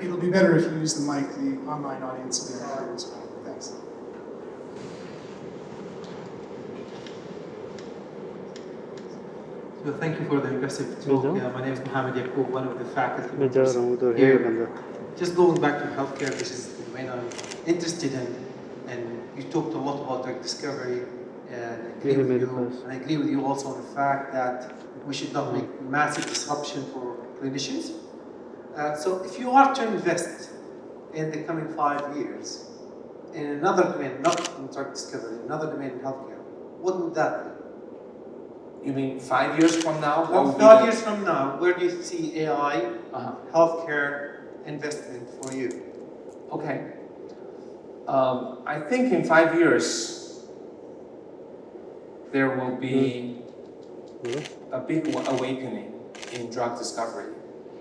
It'll be better if you use the mic. The online audience will be able to hear as well. Thanks. So thank you for the impressive talk. My name is Mohammed Yaqub, one of the faculty members here. Just going back to healthcare, which is the domain I'm interested in, and you talked a lot about drug discovery agree with you, and I agree with you also on the fact that we should not make massive disruption for clinicians. So if you are to invest in the coming 5 years in another domain, not in drug discovery, another domain in healthcare, what would that be? You mean 5 years from now? 5 years from now, where do you see AI healthcare investment for you? Okay. I think in 5 years, there will be a big awakening in drug discovery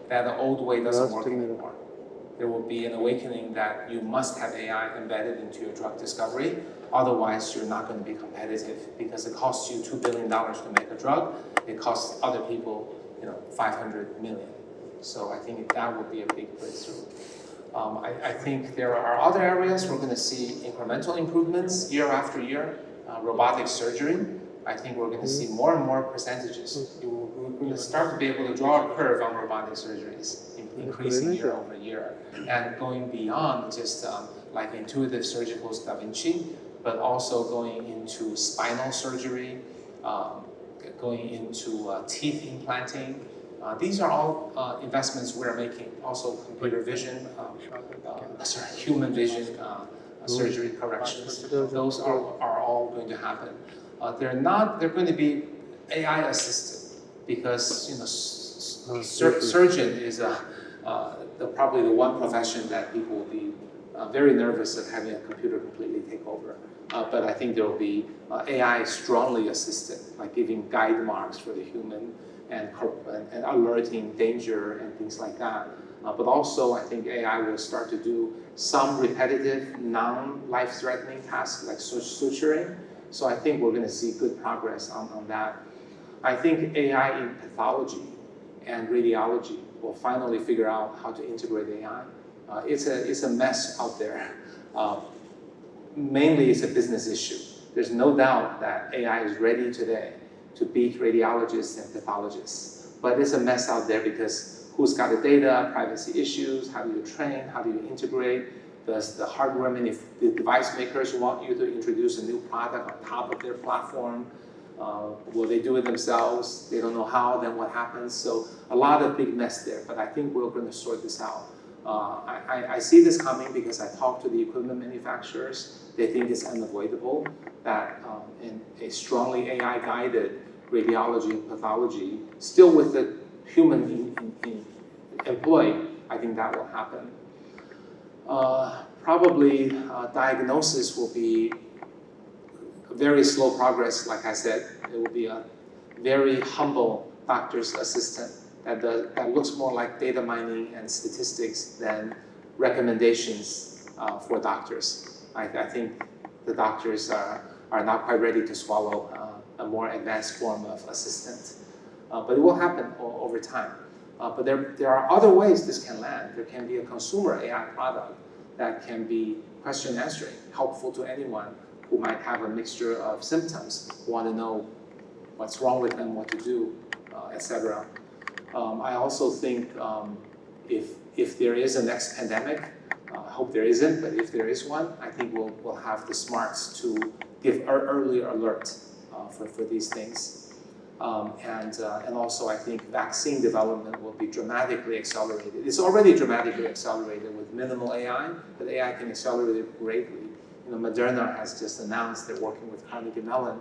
that the old way doesn't work anymore. There will be an awakening that you must have AI embedded into your drug discovery. Otherwise, you're not going to be competitive because it costs you $2 billion to make a drug. It costs other people, 500 million. So I think that would be a big breakthrough. I think there are other areas we're going to see incremental improvements year after year. Robotic surgery, I think we're going to see more and more percentages. We're going to start to be able to draw a curve on robotic surgeries, increasing year over year, and going beyond just like intuitive surgicals, Da Vinci, but also going into spinal surgery, going into teeth implanting. These are all investments we're making. Also computer vision, human vision surgery corrections. Those are all going to happen. They're going to be AI assisted because surgeon is probably the one profession that people will be very nervous of having a computer completely take over. But I think there will be AI strongly assisted, like giving guide marks for the human and alerting danger and things like that. But also, I think AI will start to do some repetitive, non-life-threatening tasks like suturing. So I think we're going to see good progress on that. I think AI in pathology and radiology will finally figure out how to integrate AI. It's a mess out there. Mainly, it's a business issue. There's no doubt that AI is ready today to beat radiologists and pathologists. But it's a mess out there because who's got the data, privacy issues, how do you train, how do you integrate? Does the hardware the device makers want you to introduce a new product on top of their platform? Will they do it themselves? They don't know how, then what happens? So a lot of big mess there, but I think we're going to sort this out. I see this coming because I talk to the equipment manufacturers. They think it's unavoidable that in a strongly AI-guided radiology and pathology, still with the human employed, I think that will happen. Probably diagnosis will be a very slow progress, like I said. It will be a very humble doctor's assistant that looks more like data mining and statistics than recommendations for doctors. I think the doctors are not quite ready to swallow a more advanced form of assistant. But it will happen over time. But there are other ways this can land. There can be a consumer AI product that can be question answering, helpful to anyone who might have a mixture of symptoms, want to know what's wrong with them, what to do, etc. I also think if there is a next pandemic, I hope there isn't, but if there is one, I think we'll have the smarts to give early alert for these things. And also I think vaccine development will be dramatically accelerated. It's already dramatically accelerated with minimal AI, but AI can accelerate it greatly. Moderna has just announced they're working with Carnegie Mellon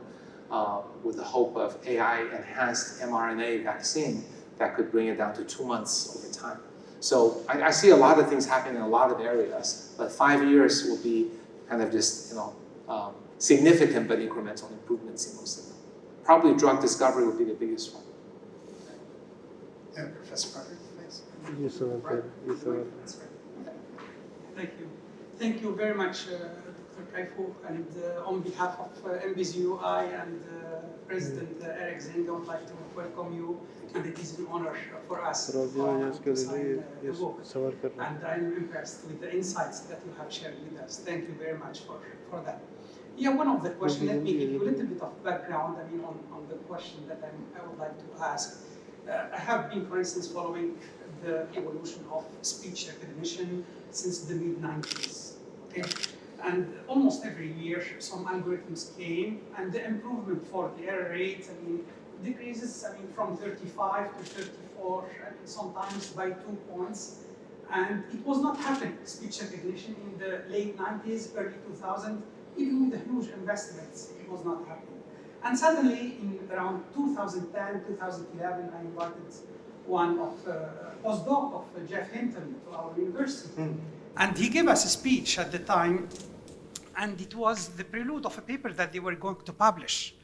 with the hope of AI-enhanced mRNA vaccine that could bring it down to 2 months over time. So I see a lot of things happening in a lot of areas, but 5 years will be kind of just significant but incremental improvements in most of them. Probably drug discovery would be the biggest one. And Professor Parker, thanks. Yes, sir. Yes, sir. Thank you. Thank you very much, Dr. Kaifu, and on behalf of MBZUAI and President Eric Zeng, I would like to welcome you, and it is an honor for us to sign the book. And I'm impressed with the insights that you have shared with us. Thank you very much for that. Yeah, one of the questions, let me give you a little bit of background, on the question that I would like to ask. I have been, for instance, following the evolution of speech recognition since the mid-90s. Okay? And almost every year, some algorithms came, and the improvement for the error rate, decreases, from 35 to 34, sometimes by 2 points. And it was not happening, speech recognition, in the late 90s, early 2000s, even with the huge investments, it was not happening. And suddenly, in around 2010, 2011, I invited one of postdoc of Jeff Hinton to our university. And he gave us a speech at the time, and it was the prelude of a paper that they were going to publish.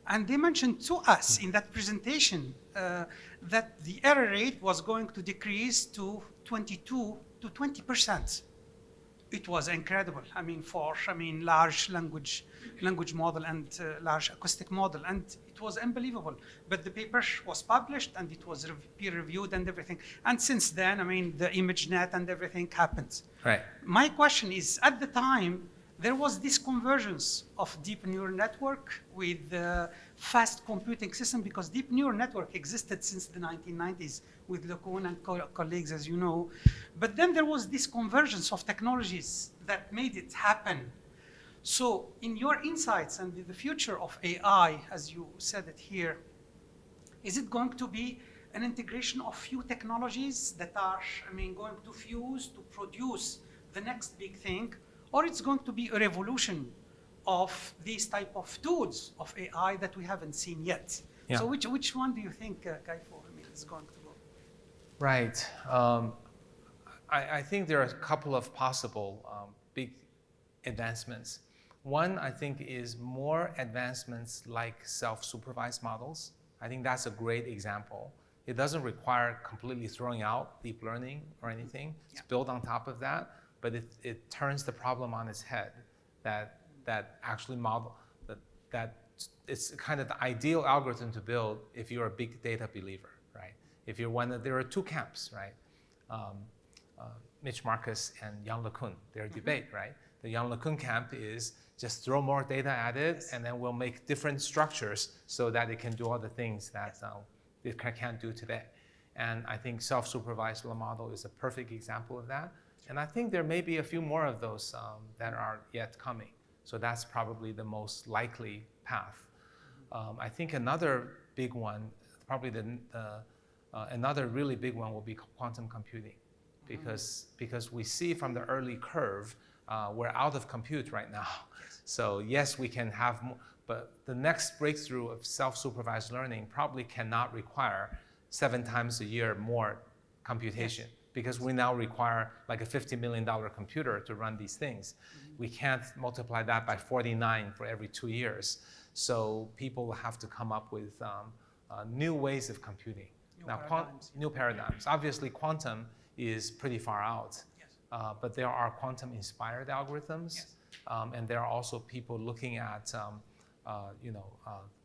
And they mentioned to us in that presentation that the error rate was going to decrease to 22 to 20%. It was incredible. For large language model and large acoustic model, and it was unbelievable. But the paper was published, and it was peer reviewed and everything. And since then, the ImageNet and everything happened. Right. My question is, at the time, there was this convergence of deep neural network with fast computing system, because deep neural network existed since the 1990s with LeCun and colleagues, as you know. But then there was this convergence of technologies that made it happen. So in your insights and the future of AI, as you said it here, is it going to be an integration of few technologies that are going to fuse to produce the next big thing? Or it's going to be a revolution of these type of tools of AI that we haven't seen yet? Yeah. So which one do you think, Kaifo, is going to go? Right. I think there are a couple of possible big advancements. One, I think, is more advancements like self-supervised models. I think that's a great example. It doesn't require completely throwing out deep learning or anything. It's built on top of that, but it turns the problem on its head. That actually that it's kind of the ideal algorithm to build if you're a big data believer, right? If you're there are two camps, right? Mitch Marcus and Yann LeCun, their debate, right? The Yann LeCun camp is just throw more data at it, and then we'll make different structures so that it can do all the things that it can't do today. And I think self-supervised model is a perfect example of that. And I think there may be a few more of those that are yet coming. So that's probably the most likely path. I think another big one, probably another really big one will be quantum computing, because we see from the early curve, we're out of compute right now. So yes, we can have more, but the next breakthrough of self-supervised learning probably cannot require 7 times a year more computation, because we now require like a $50 million computer to run these things. We can't multiply that by 49 for every 2 years. So people will have to come up with new ways of computing. New paradigms. Obviously, quantum is pretty far out, but there are quantum-inspired algorithms, and there are also people looking at,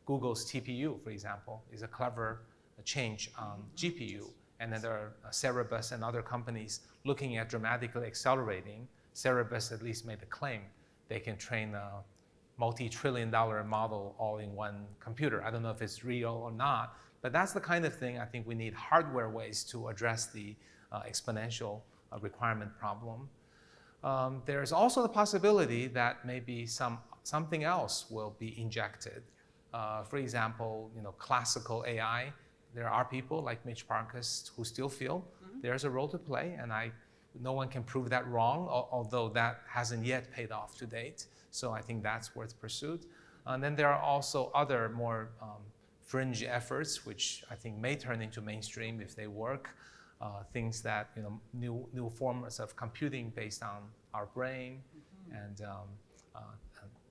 Google's TPU, for example, is a clever change on GPU, and then there are Cerebus and other companies looking at dramatically accelerating. Cerebus at least made a claim they can train a multi-trillion-dollar model all in one computer. I don't know if it's real or not, but that's the kind of thing I think we need hardware ways to address the exponential requirement problem. There's also the possibility that maybe something else will be injected. For example, classical AI. There are people like Mitch Marcus who still feel there's a role to play, and no one can prove that wrong, although that hasn't yet paid off to date. So I think that's worth pursuit. And then there are also other more fringe efforts, which I think may turn into mainstream if they work. Things that, new forms of computing based on our brain, and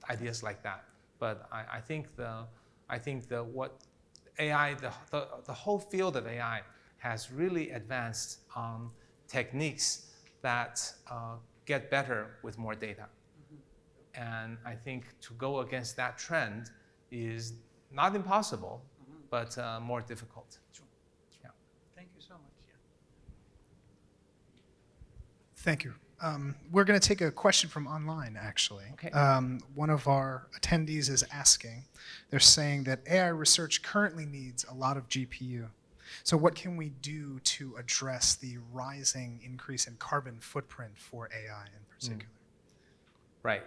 ideas like that. But I think what AI, the whole field of AI has really advanced on techniques that get better with more data. And I think to go against that trend is not impossible, but more difficult. Sure. Yeah. Thank you so much. Thank you. We're going to take a question from online, actually. Okay. One of our attendees is asking, they're saying that AI research currently needs a lot of GPU. So what can we do to address the rising increase in carbon footprint for AI in particular? Right.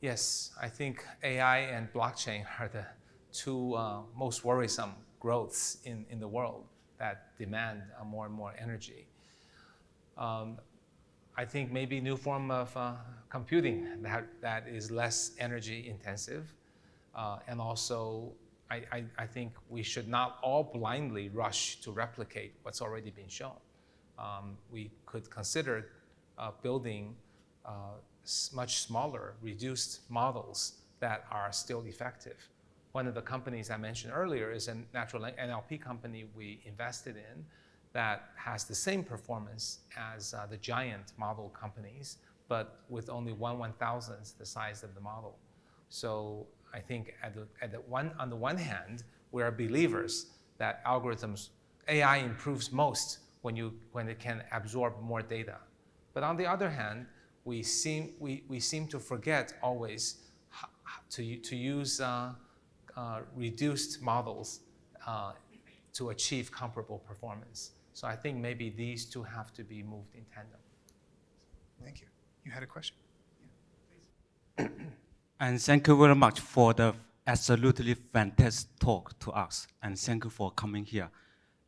Yes, I think AI and blockchain are the two most worrisome growths in the world that demand more and more energy. I think maybe new form of computing that is less energy intensive. And also, I think we should not all blindly rush to replicate what's already been shown. We could consider building much smaller, reduced models that are still effective. One of the companies I mentioned earlier is a natural NLP company we invested in that has the same performance as the giant model companies, but with only 1/1000th the size of the model. So I think on the one hand, we are believers that AI improves most when it can absorb more data. But on the other hand, we seem to forget always to use reduced models to achieve comparable performance. So I think maybe these two have to be moved in tandem. Thank you. You had a question? And thank you very much for the absolutely fantastic talk to us. And thank you for coming here.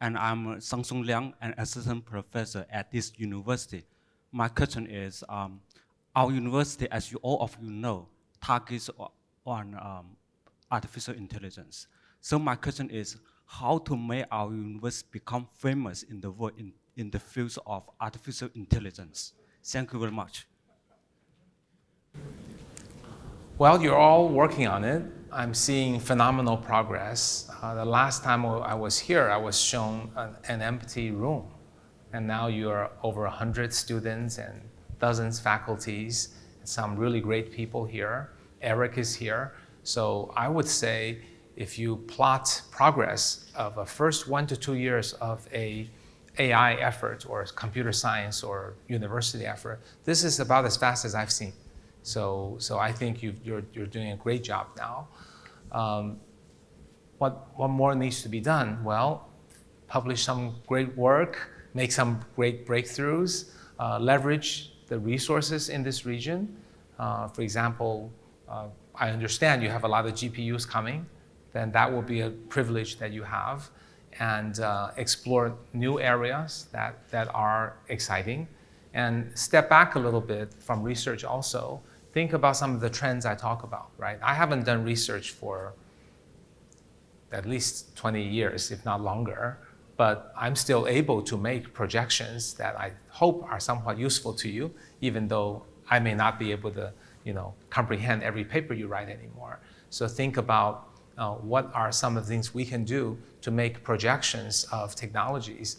And I'm Sang-Sung Liang, an assistant professor at this university. My question is, our university, as all of you know, targets on artificial intelligence. So my question is, how to make our university become famous in the world in the fields of artificial intelligence? Thank you very much. Well, you're all working on it. I'm seeing phenomenal progress. The last time I was here, I was shown an empty room. And now you're over 100 students and dozens faculties, some really great people here. Eric is here. So I would say if you plot progress of a first 1 to 2 years of a AI effort or computer science or university effort, this is about as fast as I've seen. So I think you're doing a great job now. What more needs to be done? Well, publish some great work, make some great breakthroughs, leverage the resources in this region. For example, I understand you have a lot of GPUs coming, then that will be a privilege that you have, and explore new areas that are exciting. And step back a little bit from research also. Think about some of the trends I talk about, right? I haven't done research for at least 20 years, if not longer, but I'm still able to make projections that I hope are somewhat useful to you, even though I may not be able to, comprehend every paper you write anymore. So think about what are some of the things we can do to make projections of technologies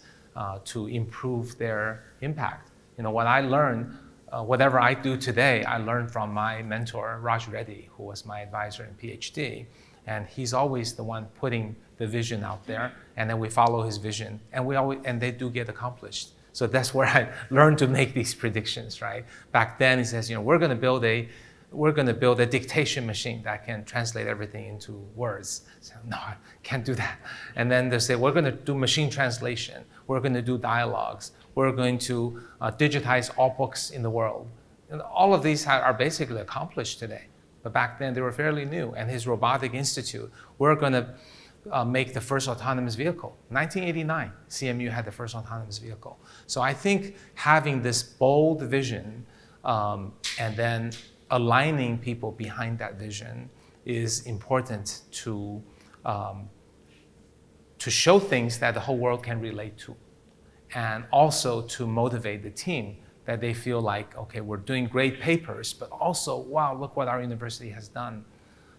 to improve their impact. What I learned, whatever I do today, I learned from my mentor, Raj Reddy, who was my advisor in PhD. And he's always the one putting the vision out there, and then we follow his vision, and they do get accomplished. So that's where I learned to make these predictions, right? Back then, he says, we're going to build a dictation machine that can translate everything into words. So, no, I can't do that. And then they say, we're going to do machine translation. We're going to do dialogues. We're going to digitize all books in the world. And all of these are basically accomplished today. But back then, they were fairly new. And his robotic institute, we're going to make the first autonomous vehicle. 1989, CMU had the first autonomous vehicle. So I think having this bold vision and then aligning people behind that vision is important to show things that the whole world can relate to, and also to motivate the team that they feel like, okay, we're doing great papers, but also, wow, look what our university has done.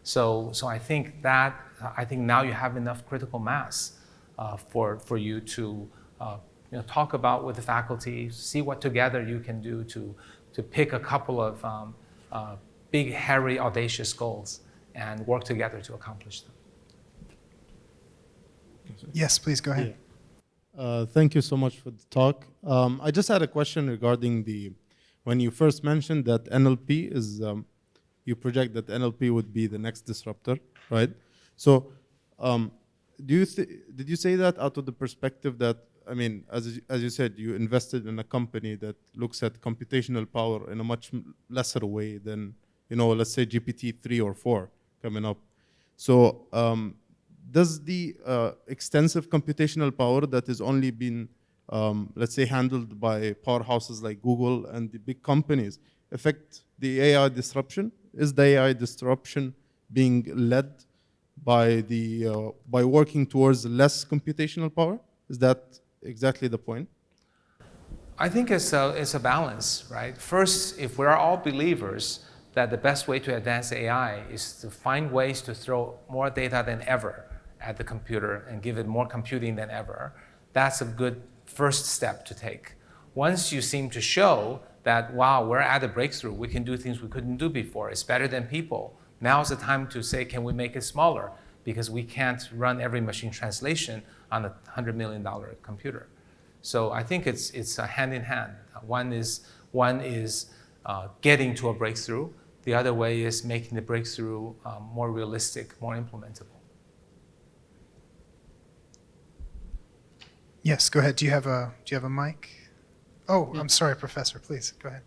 So I think now you have enough critical mass for you to talk about with the faculty, see what together you can do to pick a couple of big, hairy, audacious goals and work together to accomplish them. Yes, please go ahead. Yeah. Thank you so much for the talk. I just had a question regarding when you first mentioned that NLP is, you project that NLP would be the next disruptor, right? So did you say that out of the perspective that I mean, as you said, you invested in a company that looks at computational power in a much lesser way than, let's say GPT-3 or 4 coming up. So does the extensive computational power that is only been, let's say, handled by powerhouses like Google and the big companies affect the AI disruption? Is the AI disruption being led by working towards less computational power? Is that exactly the point? I think it's a balance, right? First, if we're all believers that the best way to advance AI is to find ways to throw more data than ever at the computer and give it more computing than ever, that's a good first step to take. Once you seem to show that, wow, we're at a breakthrough, we can do things we couldn't do before, it's better than people, now's the time to say, can we make it smaller? Because we can't run every machine translation on a $100 million computer. So I think it's a hand in hand. One is getting to a breakthrough. The other way is making the breakthrough more realistic, more implementable. Yes, go ahead. Do you have a mic? Oh, I'm sorry, Professor. Please go ahead.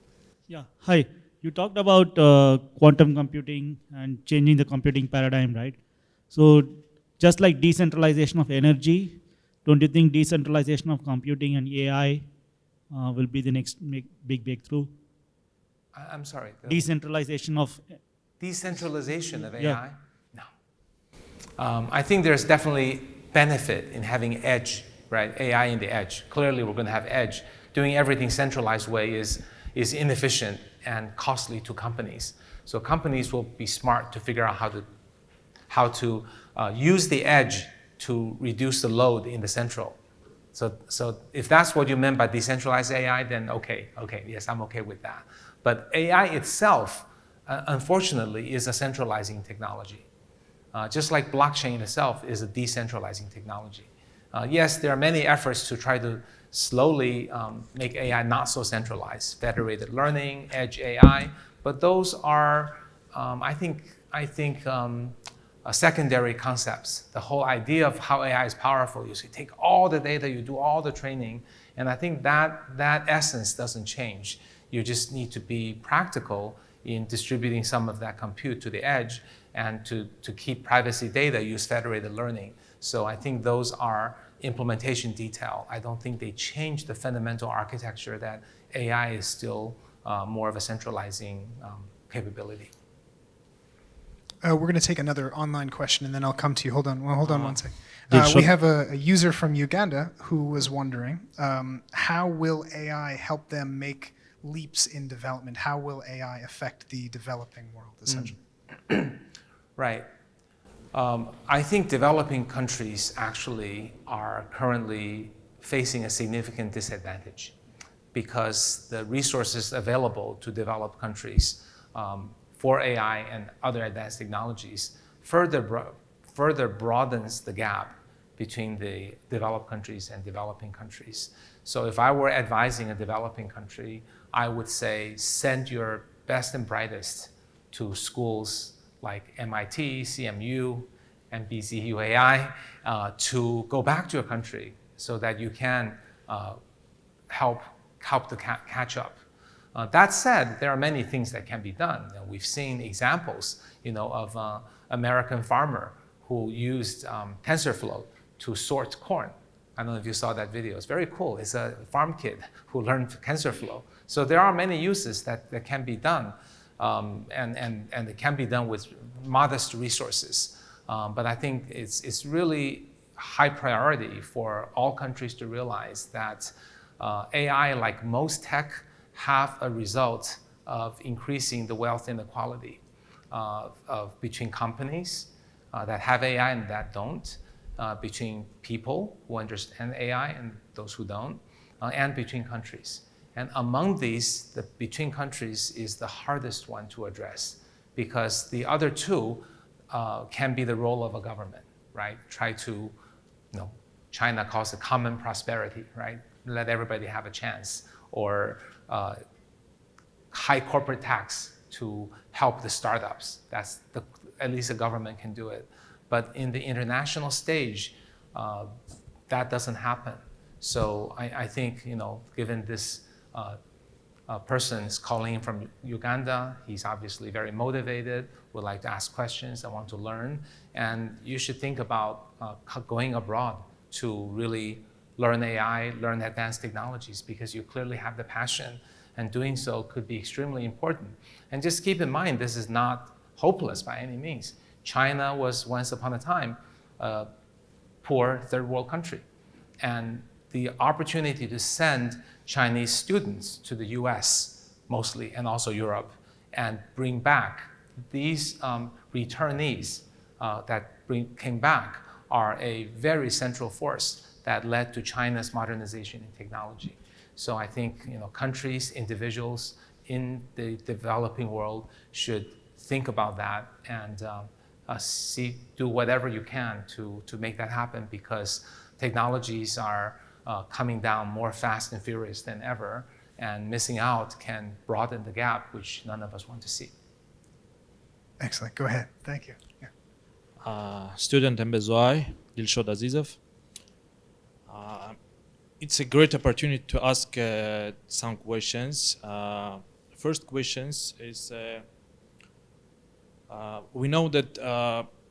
Yeah. Hi. You talked about quantum computing and changing the computing paradigm, right? So just like decentralization of energy, don't you think decentralization of computing and AI will be the next big breakthrough? I'm sorry. Decentralization of Decentralization of AI? Yeah. No. I think there's definitely benefit in having edge, right? AI in the edge. Clearly, we're going to have edge. Doing everything centralized way is inefficient and costly to companies. So companies will be smart to figure out how to use the edge to reduce the load in the central. So if that's what you meant by decentralized AI, then okay, yes, I'm okay with that. But AI itself, unfortunately, is a centralizing technology. Just like blockchain itself is a decentralizing technology. Yes, there are many efforts to try to slowly make AI not so centralized, federated learning, edge AI, but those are, I think, secondary concepts. The whole idea of how AI is powerful is you take all the data, you do all the training, and I think that essence doesn't change. You just need to be practical in distributing some of that compute to the edge, and to keep privacy data, use federated learning. So I think those are implementation detail. I don't think they change the fundamental architecture that AI is still more of a centralizing capability. We're going to take another online question, and then I'll come to you. Hold on one second. We have a user from Uganda who was wondering, how will AI help them make leaps in development? How will AI affect the developing world, essentially? Right. I think developing countries actually are currently facing a significant disadvantage because the resources available to developed countries for AI and other advanced technologies further broadens the gap between the developed countries and developing countries. So if I were advising a developing country, I would say send your best and brightest to schools like MIT, CMU, MBZUAI to go back to your country so that you can help to catch up. That said, there are many things that can be done. We've seen examples, of an American farmer who used TensorFlow to sort corn. I don't know if you saw that video. It's very cool. It's a farm kid who learned TensorFlow. So there are many uses that can be done, and it can be done with modest resources. But I think it's really high priority for all countries to realize that AI, like most tech, have a result of increasing the wealth inequality between companies that have AI and that don't, between people who understand AI and those who don't, and between countries. And among these, the between countries is the hardest one to address because the other two can be the role of a government, right? Try to, China calls it common prosperity, right? Let everybody have a chance, or high corporate tax to help the startups. At least the government can do it. But in the international stage, that doesn't happen. So I think, given this person is calling in from Uganda, he's obviously very motivated, would like to ask questions, and want to learn. And you should think about going abroad to really learn AI, learn advanced technologies, because you clearly have the passion, and doing so could be extremely important. And just keep in mind, this is not hopeless by any means. China was once upon a time a poor third world country. And the opportunity to send Chinese students to the US mostly, and also Europe, and bring back these returnees that came back are a very central force that led to China's modernization in technology. So I think countries, individuals in the developing world should think about that and do whatever you can to make that happen, because technologies are coming down more fast and furious than ever, and missing out can broaden the gap, which none of us want to see. Excellent. Go ahead. Thank you. Yeah. Student MBZUAI, Dilshod Azizov. It's a great opportunity to ask some questions. First questions is, we know that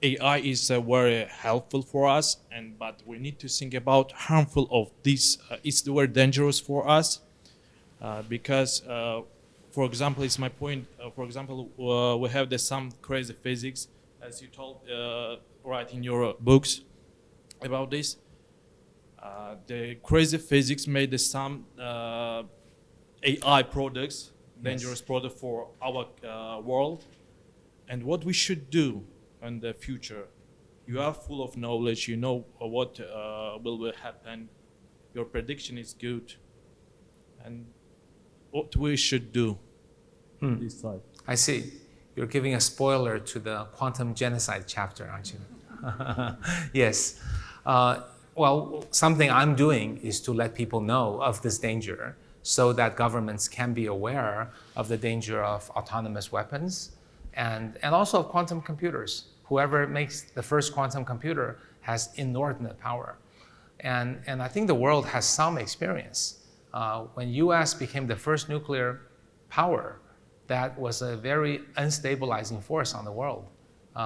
AI is very helpful for us, but we need to think about harmful of this. It's very dangerous for us because, for example, it's my point. For example, we have some crazy physics, as you told, right in your books about this. The crazy physics made some AI products, dangerous products for our world. And what we should do in the future. You are full of knowledge, you know what will happen, your prediction is good, and what we should do. This side. I see. You're giving a spoiler to the quantum genocide chapter, aren't you? Yes. Well, something I'm doing is to let people know of this danger so that governments can be aware of the danger of autonomous weapons and also of quantum computers. Whoever makes the first quantum computer has inordinate power. And I think the world has some experience. When US became the first nuclear power, that was a very unstabilizing force on the world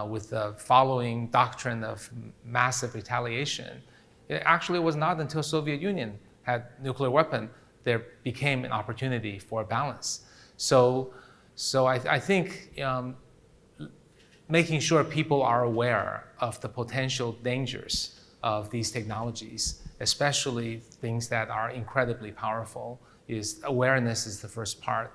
with the following doctrine of massive retaliation. It actually was not until Soviet Union had nuclear weapon there became an opportunity for balance. So I think making sure people are aware of the potential dangers of these technologies, especially things that are incredibly powerful, awareness is the first part.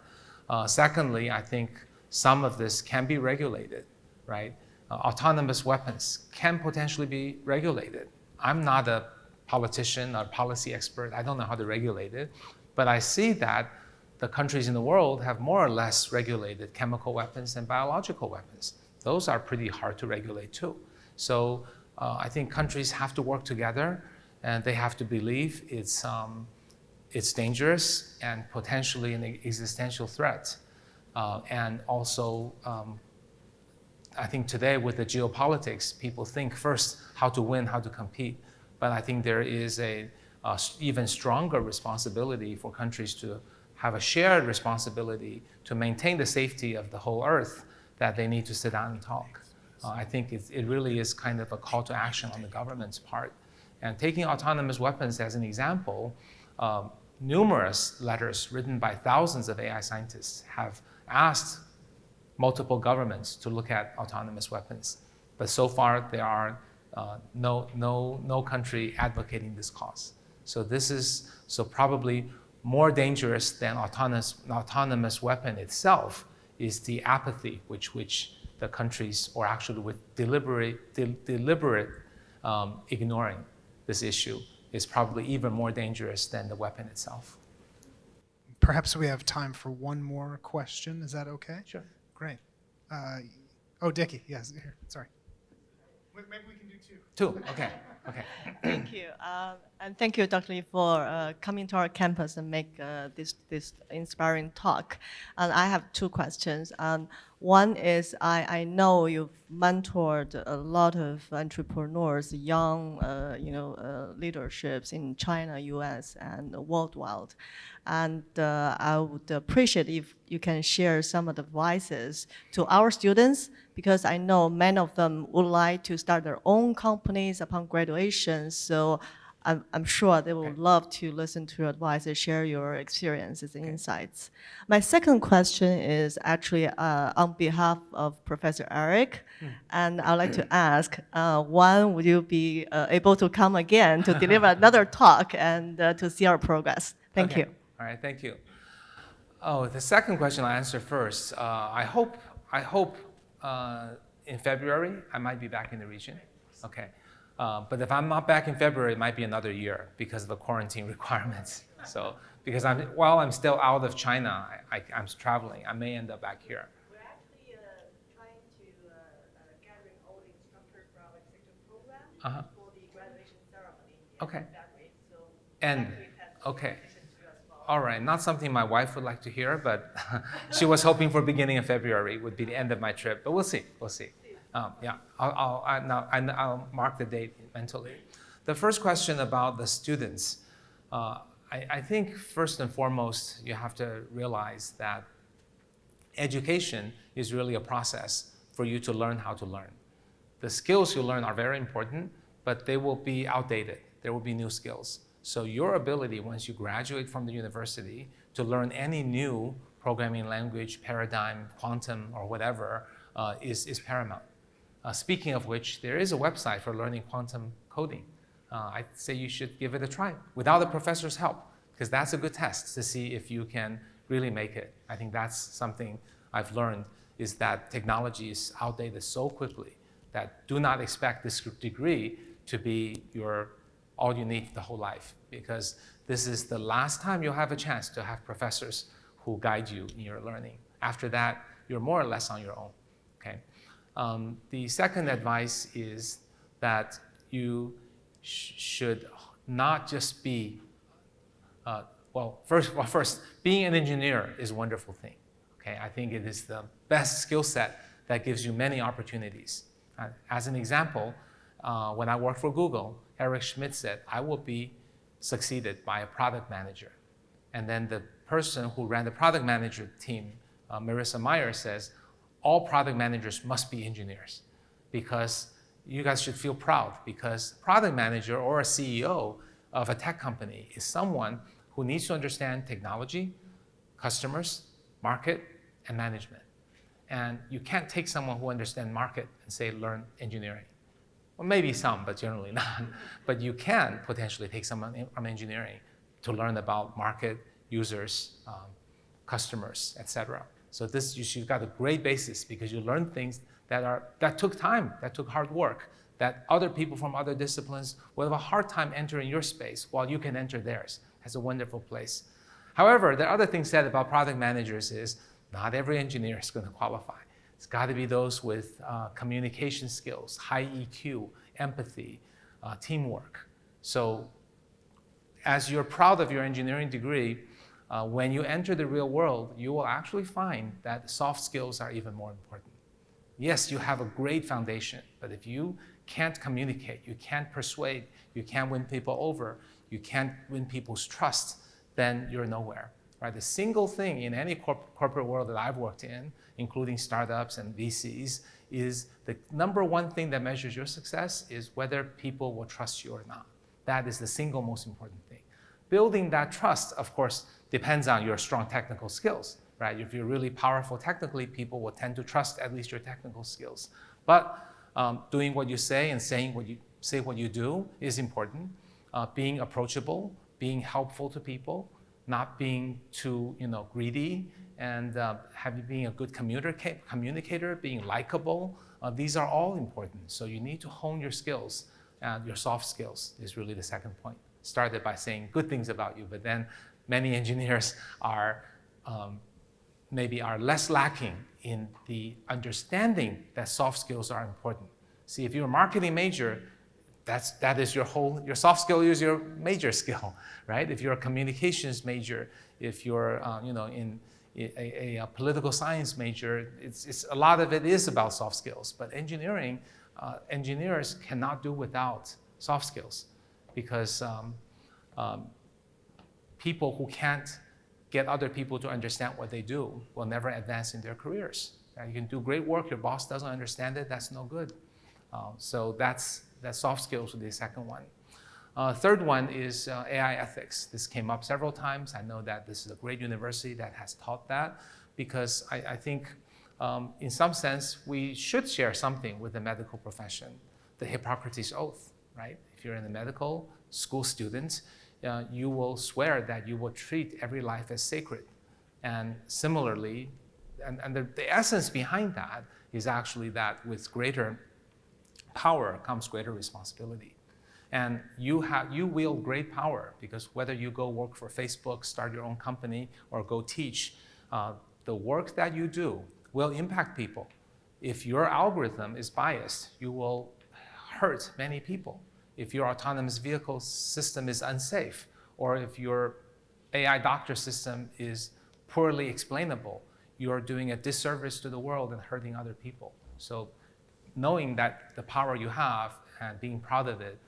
Secondly, I think some of this can be regulated, right? Autonomous weapons can potentially be regulated. I'm not a politician or policy expert. I don't know how to regulate it, but I see that the countries in the world have more or less regulated chemical weapons and biological weapons. Those are pretty hard to regulate too. So I think countries have to work together, and they have to believe it's dangerous and potentially an existential threat. And also, I think today with the geopolitics, people think first how to win, how to compete. But I think there is a even stronger responsibility for countries to have a shared responsibility to maintain the safety of the whole Earth, that they need to sit down and talk. I think it really is kind of a call to action on the government's part. And taking autonomous weapons as an example, numerous letters written by thousands of AI scientists have asked multiple governments to look at autonomous weapons. But so far, there are no country advocating this cause. So this is probably more dangerous than autonomous weapon itself is the apathy which the countries, or actually with deliberate ignoring this issue, is probably even more dangerous than the weapon itself. Perhaps we have time for one more question. Is that okay? Sure. Great. Dickie, yes, here, sorry. Maybe we can do two. Two, okay. Okay. Thank you. And thank you, Dr. Lee, for coming to our campus and make this inspiring talk. And I have two questions. One is, I know you've mentored a lot of entrepreneurs, young leaderships in China, US, and worldwide. And I would appreciate if you can share some of the advices to our students, because I know many of them would like to start their own companies upon graduation. So I'm sure they would love to listen to your advice and share your experiences and insights. My second question is actually on behalf of Professor Eric, and I'd like to ask, when would you be able to come again to deliver another talk and to see our progress? Thank you. All right, thank you. Oh, the second question I'll answer first. I hope in February I might be back in the region. Okay. But if I'm not back in February, it might be another year because of the quarantine requirements. So, because while I'm still out of China, I'm traveling. I may end up back here. We're actually trying to gathering all the instructors for our executive program for the graduation ceremony in February. So okay. All right, not something my wife would like to hear, but she was hoping for beginning of February would be the end of my trip. But we'll see. We'll see. Yeah, I'll mark the date mentally. The first question about the students, I think first and foremost you have to realize that education is really a process for you to learn how to learn. The skills you learn are very important, but they will be outdated. There will be new skills. So your ability once you graduate from the university to learn any new programming language, paradigm, quantum, or whatever is paramount. Speaking of which, there is a website for learning quantum coding. I'd say you should give it a try without a professor's help, because that's a good test to see if you can really make it. I think that's something I've learned, is that technology is outdated so quickly that do not expect this degree to be all you need the whole life, because this is the last time you'll have a chance to have professors who guide you in your learning. After that, you're more or less on your own. Okay. The second advice is that you should not just be, first, being an engineer is a wonderful thing. Okay, I think it is the best skill set that gives you many opportunities. As an example, when I worked for Google, Eric Schmidt said, I will be succeeded by a product manager. And then the person who ran the product manager team, Marissa Meyer, says, all product managers must be engineers, because you guys should feel proud, because product manager or a CEO of a tech company is someone who needs to understand technology, customers, market, and management. And you can't take someone who understands market and say, learn engineering. Well, maybe some, but generally not. But you can potentially take someone from engineering to learn about market, users, customers, etc. So you've got a great basis, because you learn things that took time, that took hard work, that other people from other disciplines will have a hard time entering your space while you can enter theirs. That's a wonderful place. However, the other thing said about product managers is not every engineer is going to qualify. It's got to be those with communication skills, high EQ, empathy, teamwork. So as you're proud of your engineering degree, when you enter the real world, you will actually find that soft skills are even more important. Yes, you have a great foundation, but if you can't communicate, you can't persuade, you can't win people over, you can't win people's trust, then you're nowhere. Right? The single thing in any corporate world that I've worked in, including startups and VCs, is the number one thing that measures your success is whether people will trust you or not. That is the single most important thing. Building that trust, of course, depends on your strong technical skills. Right? If you're really powerful technically, people will tend to trust at least your technical skills. But doing what you say and saying what you do is important. Being approachable, being helpful to people, not being too greedy, and being a good communicator, being likable. These are all important. So you need to hone your skills. Your soft skills is really the second point. Started by saying good things about you, but then many engineers are maybe less lacking in the understanding that soft skills are important. See, if you're a marketing major, that is your soft skill is your major skill, right? If you're a communications major, if you're in a political science major, it's a lot of it is about soft skills. But engineers cannot do without soft skills, because people who can't get other people to understand what they do will never advance in their careers. You can do great work, your boss doesn't understand it, that's no good. So that's soft skills would be the second one. Third one is AI ethics. This came up several times. I know that this is a great university that has taught that, because I think in some sense we should share something with the medical profession. The Hippocrates Oath, right? If you're in the medical school student, you will swear that you will treat every life as sacred. And similarly, and the essence behind that is actually that with greater power comes greater responsibility. And you wield great power, because whether you go work for Facebook, start your own company, or go teach, the work that you do will impact people. If your algorithm is biased, you will hurt many people. If your autonomous vehicle system is unsafe, or if your AI doctor system is poorly explainable, you are doing a disservice to the world and hurting other people. So knowing that the power you have and being proud of it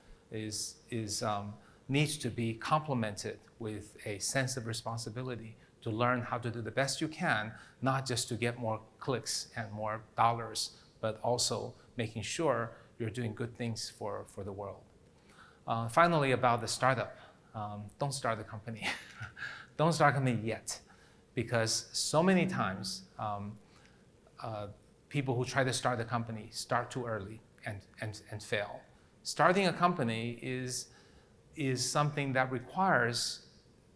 needs to be complemented with a sense of responsibility to learn how to do the best you can, not just to get more clicks and more dollars, but also making sure you're doing good things for the world. Finally, about the startup, don't start a company. Don't start a company yet, because so many times people who try to start a company start too early and fail. Starting a company is something that requires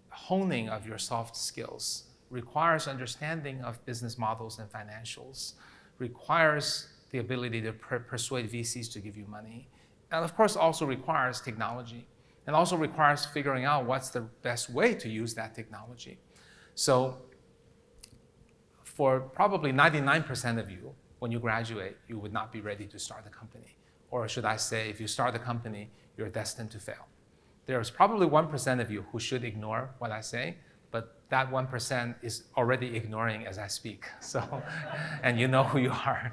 honing of your soft skills, requires understanding of business models and financials, requires the ability to persuade VCs to give you money, and of course also requires technology, and also requires figuring out what's the best way to use that technology. So for probably 99% of you, when you graduate, you would not be ready to start a company. Or should I say, if you start a company, you're destined to fail. There's probably 1% of you who should ignore what I say, but that 1% is already ignoring as I speak. So, and you know who you are.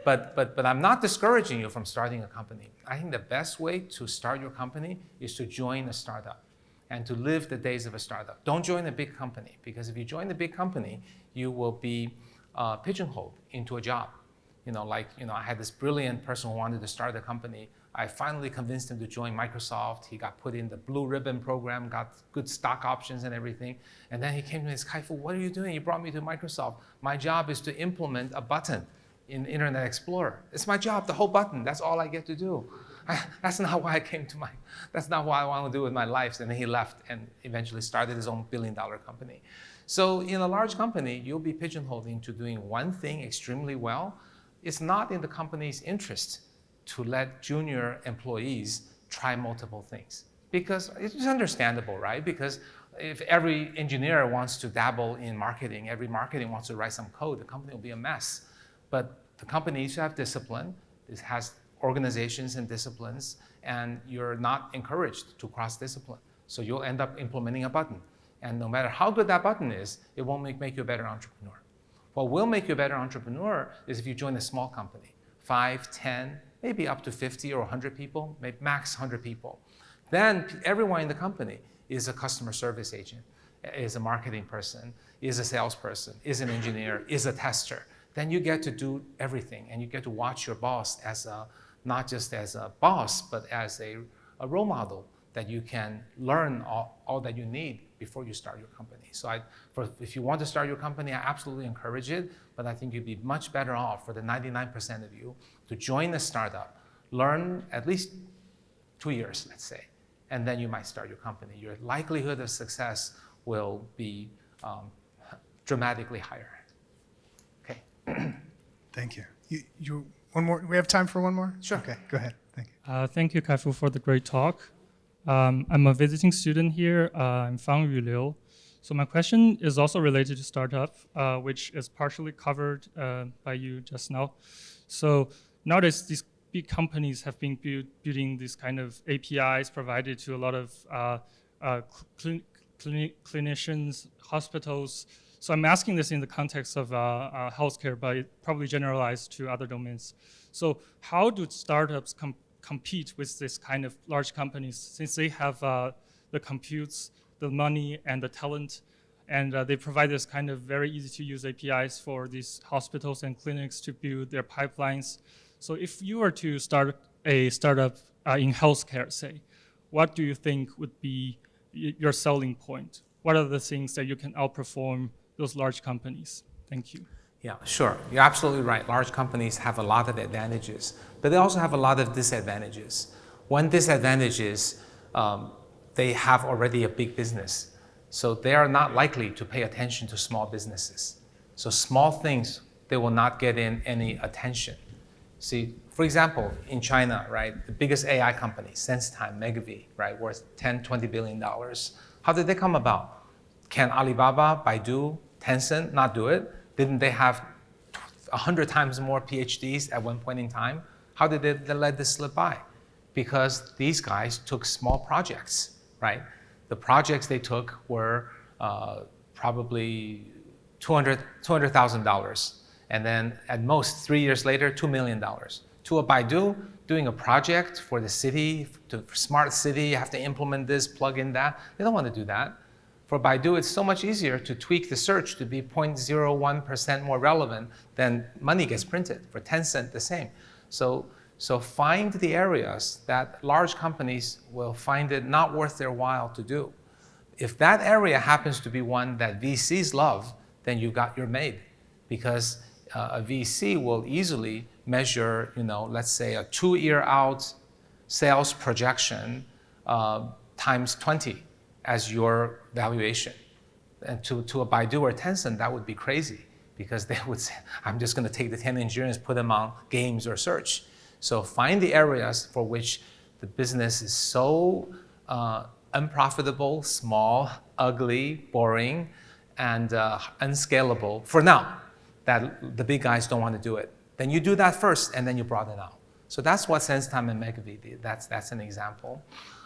But I'm not discouraging you from starting a company. I think the best way to start your company is to join a startup and to live the days of a startup. Don't join a big company, because if you join a big company, you will be pigeonholed into a job. I had this brilliant person who wanted to start a company. I finally convinced him to join Microsoft. He got put in the blue ribbon program, got good stock options and everything. And then he came to me and said, Kai-Fu, what are you doing? You brought me to Microsoft. My job is to implement a button in Internet Explorer. It's my job, the whole button. That's all I get to do. That's not why I came to that's not what I want to do with my life. And then he left and eventually started his own billion-dollar company. So in a large company, you'll be pigeonholed into doing one thing extremely well. It's not in the company's interest to let junior employees try multiple things, because it's understandable, right? Because if every engineer wants to dabble in marketing, every marketing wants to write some code, the company will be a mess. But the company needs to have discipline. It has organizations and disciplines, and you're not encouraged to cross-discipline. So you'll end up implementing a button. And no matter how good that button is, it won't make you a better entrepreneur. What will make you a better entrepreneur is if you join a small company, 5, 10, maybe up to 50 or 100 people, maybe max 100 people. Then everyone in the company is a customer service agent, is a marketing person, is a salesperson, is an engineer, is a tester. Then you get to do everything, and you get to watch your boss as not just as a boss, but as a role model that you can learn all that you need before you start your company. So if you want to start your company, I absolutely encourage it, but I think you'd be much better off for the 99% of you to join a startup, learn at least 2 years, let's say, and then you might start your company. Your likelihood of success will be dramatically higher. Okay. Thank you. You one more? We have time for one more? Sure. Okay, go ahead. Thank you. Thank you, Kai-Fu, for the great talk. I'm a visiting student here. I'm Fang Yuliu. So my question is also related to startup, which is partially covered by you just now. So nowadays, these big companies have been building these kind of APIs provided to a lot of clinicians, hospitals. So I'm asking this in the context of healthcare, but it probably generalized to other domains. So how do startups compete with this kind of large companies, since they have the computes, the money, and the talent, and they provide this kind of very easy to use APIs for these hospitals and clinics to build their pipelines. So if you were to start a startup in healthcare, say, what do you think would be your selling point? What are the things that you can outperform those large companies? Thank you. Yeah, sure. You're absolutely right. Large companies have a lot of advantages, but they also have a lot of disadvantages. One disadvantage is they have already a big business. So they are not likely to pay attention to small businesses. So small things, they will not get in any attention. See, for example, in China, right, the biggest AI company, SenseTime, MegaV, right, worth $10, $20 billion. How did they come about? Can Alibaba, Baidu, Tencent not do it? Didn't they have 100 times more PhDs at one point in time? How did they let this slip by? Because these guys took small projects, right? The projects they took were probably $200,000. And then at most 3 years later, $2 million. To a Baidu, doing a project for the city, for smart city, you have to implement this, plug in that. They don't want to do that. For Baidu, it's so much easier to tweak the search to be 0.01% more relevant than money gets printed. For Tencent, the same. So find the areas that large companies will find it not worth their while to do. If that area happens to be one that VCs love, then you're made. Because a VC will easily measure, let's say a 2-year out sales projection times 20 as your valuation. And to a Baidu or Tencent, that would be crazy, because they would say, I'm just going to take the 10 engineers, put them on games or search. So find the areas for which the business is so unprofitable, small, ugly, boring, and unscalable for now, that the big guys don't want to do it. Then you do that first, and then you broaden out. So that's what SenseTime and MegaV did. That's an example.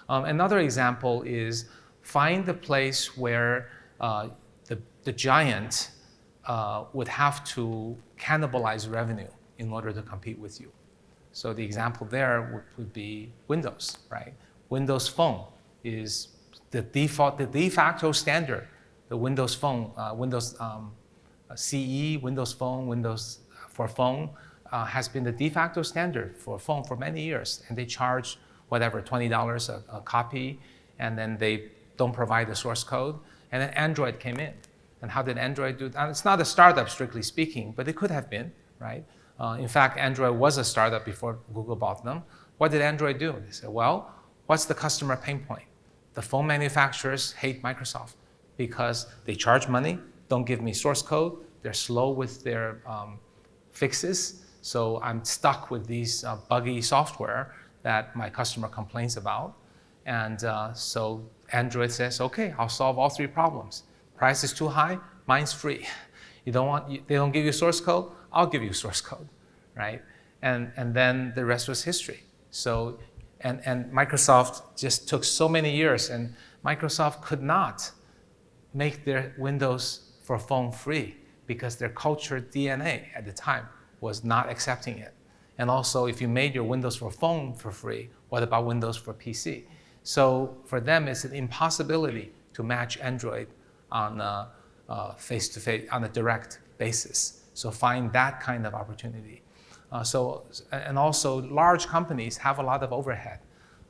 Another example is find the place where the giant would have to cannibalize revenue in order to compete with you. So the example there would be Windows, right? Windows Phone is the de facto standard. The Windows Phone, Windows CE, Windows Phone, Windows for Phone has been the de facto standard for phone for many years. And they charge whatever, $20 a copy, and then they don't provide the source code. And then Android came in. And how did Android do that? It's not a startup, strictly speaking, but it could have been, right? In fact, Android was a startup before Google bought them. What did Android do? They said, well, what's the customer pain point? The phone manufacturers hate Microsoft because they charge money, don't give me source code, they're slow with their fixes, so I'm stuck with these buggy software that my customer complains about. And so Android says, okay, I'll solve all 3 problems. Price is too high, mine's free. They don't give you source code, I'll give you source code, right? And then the rest was history. So, and Microsoft just took so many years, and Microsoft could not make their Windows for phone free because their culture DNA at the time was not accepting it. And also, if you made your Windows for phone for free, what about Windows for PC? So for them, it's an impossibility to match Android on a face-to-face, on a direct basis. So find that kind of opportunity. And also, large companies have a lot of overhead.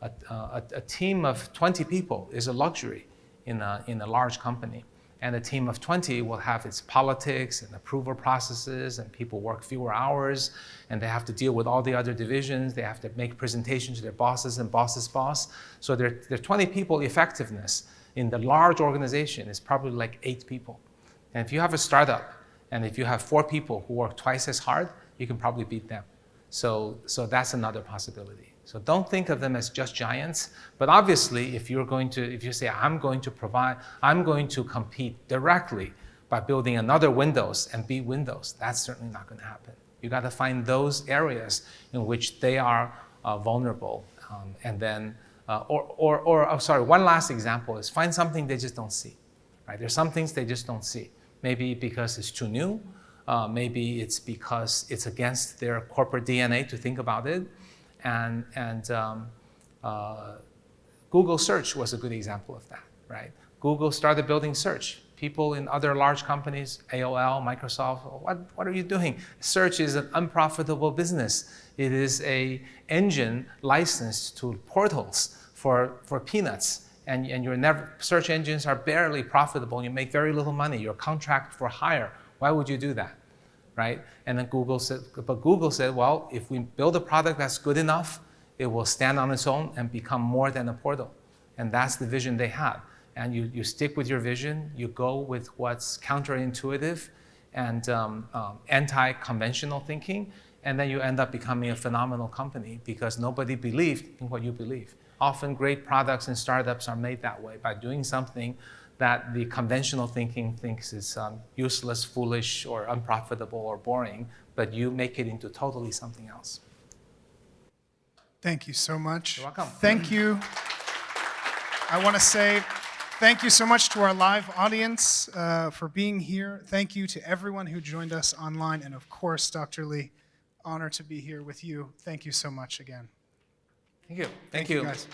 A team of 20 people is a luxury in a large company. And a team of 20 will have its politics and approval processes, and people work fewer hours, and they have to deal with all the other divisions. They have to make presentations to their bosses and boss's boss. So their 20 people effectiveness in the large organization is probably like 8 people. And if you have a startup, and if you have 4 people who work twice as hard, you can probably beat them. So that's another possibility. So don't think of them as just giants, but obviously if you say, I'm going to compete directly by building another Windows and beat Windows, that's certainly not going to happen. You got to find those areas in which they are vulnerable, and then, one last example is find something they just don't see, right? There's some things they just don't see. Maybe because it's too new, maybe it's because it's against their corporate DNA to think about it, and Google search was a good example of that, right? Google started building search. People in other large companies, AOL, Microsoft, what are you doing? Search is an unprofitable business. It is an engine licensed to portals for peanuts. And your search engines are barely profitable. You make very little money. You're contract for hire. Why would you do that, right? And then Google said, well, if we build a product that's good enough, it will stand on its own and become more than a portal. And that's the vision they had. And you stick with your vision, you go with what's counterintuitive and anti-conventional thinking, and then you end up becoming a phenomenal company because nobody believed in what you believe. Often great products and startups are made that way, by doing something that the conventional thinking thinks is useless, foolish, or unprofitable or boring, but you make it into totally something else. Thank you so much. You're welcome. Thank you. I want to say thank you so much to our live audience for being here. Thank you to everyone who joined us online. And of course, Dr. Lee, honor to be here with you. Thank you so much again. Thank you. Thank you, guys.